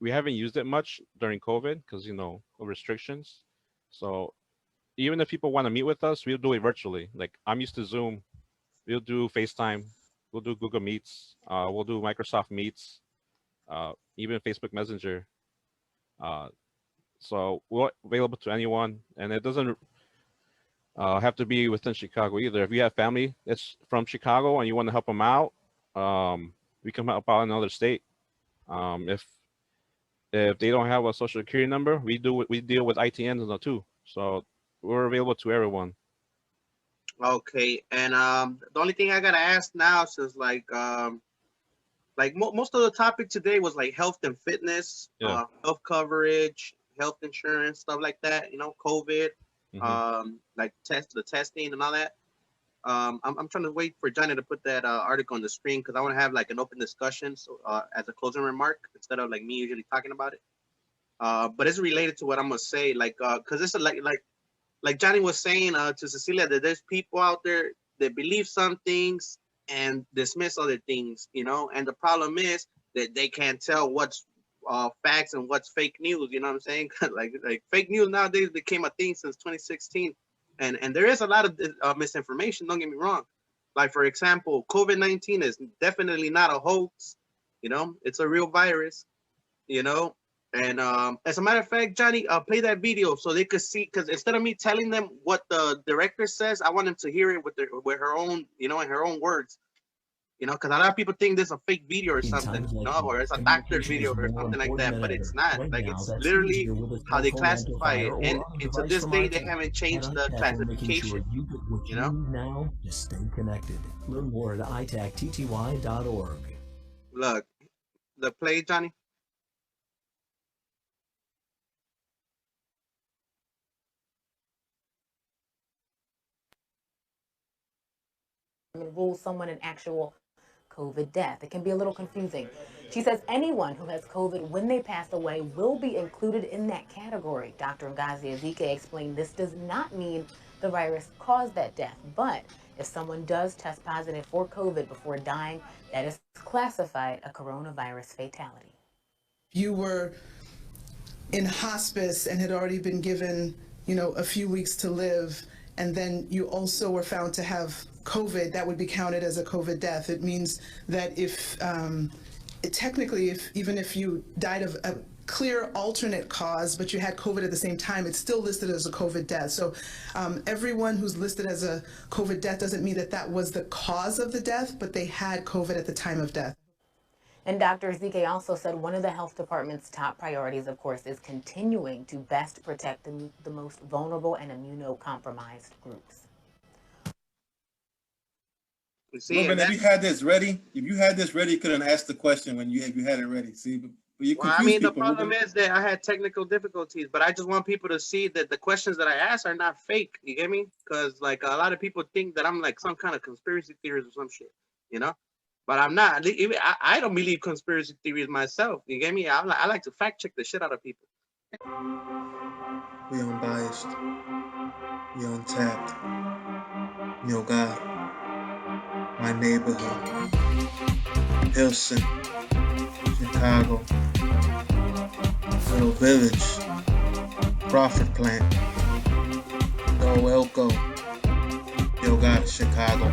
We haven't used it much during COVID because, you know, of restrictions. So even if people want to meet with us, we'll do it virtually. Like I'm used to Zoom. We'll do FaceTime. We'll do Google Meets. We'll do Microsoft Meets. Even Facebook Messenger. So we're available to anyone, and it doesn't have to be within Chicago either. If you have family that's from Chicago and you want to help them out, we can help out in another state. If they don't have a social security number, we deal with ITNs too. So we're available to everyone. Okay, and the only thing I gotta ask now is most of the topic today was like health and fitness, Yeah. health coverage, health insurance, stuff like that. You know, COVID, like the testing and all that. I'm trying to wait for Johnny to put that article on the screen because I want to have like an open discussion. So as a closing remark instead of like me usually talking about it. But it's related to what I'm gonna say, because it's like Johnny was saying to Cecilia that there's people out there that believe some things and dismiss other things, you know. And the problem is that they can't tell what's facts and what's fake news. You know what I'm saying? like fake news nowadays became a thing since 2016. And there is a lot of misinformation, don't get me wrong. Like, for example, COVID-19 is definitely not a hoax. You know, it's a real virus, you know. And as a matter of fact, Johnny, play that video so they could see, because instead of me telling them what the director says, I want them to hear it with her own, you know, in her own words. You know, because a lot of people think there's a fake video or something, you know, or it's a doctor's video or something like that, but it's not. Like, it's literally how they classify it. And to this day, they haven't changed the classification, you know? Now to stay connected. Learn more at itactty.org. Look, the play, Johnny. Rule someone an actual COVID death. It can be a little confusing. She says anyone who has COVID when they pass away will be included in that category. Dr. Garcia explained this does not mean the virus caused that death, but if someone does test positive for COVID before dying, that is classified a coronavirus fatality. You were in hospice and had already been given, you know, a few weeks to live, and then you also were found to have COVID, that would be counted as a COVID death. It means that even if you died of a clear alternate cause, but you had COVID at the same time, it's still listed as a COVID death. So everyone who's listed as a COVID death doesn't mean that that was the cause of the death, but they had COVID at the time of death. And Dr. Zike also said one of the health department's top priorities, of course, is continuing to best protect the most vulnerable and immunocompromised groups. Ruben, if you had this ready, you couldn't ask the question when you had it ready. See, but you confuse I mean, the people, problem Ruben. is that I had technical difficulties, but I just want people to see that the questions that I ask are not fake. You get me? Because like a lot of people think that I'm like some kind of conspiracy theorist or some shit, you know? But I'm not. I don't believe conspiracy theories myself. You get me? I like to fact check the shit out of people. We unbiased. We untapped. Yo, God. My neighborhood. Pilsen, Chicago. Little village. Profit plant. Yo, Elko. Yo, God, Chicago.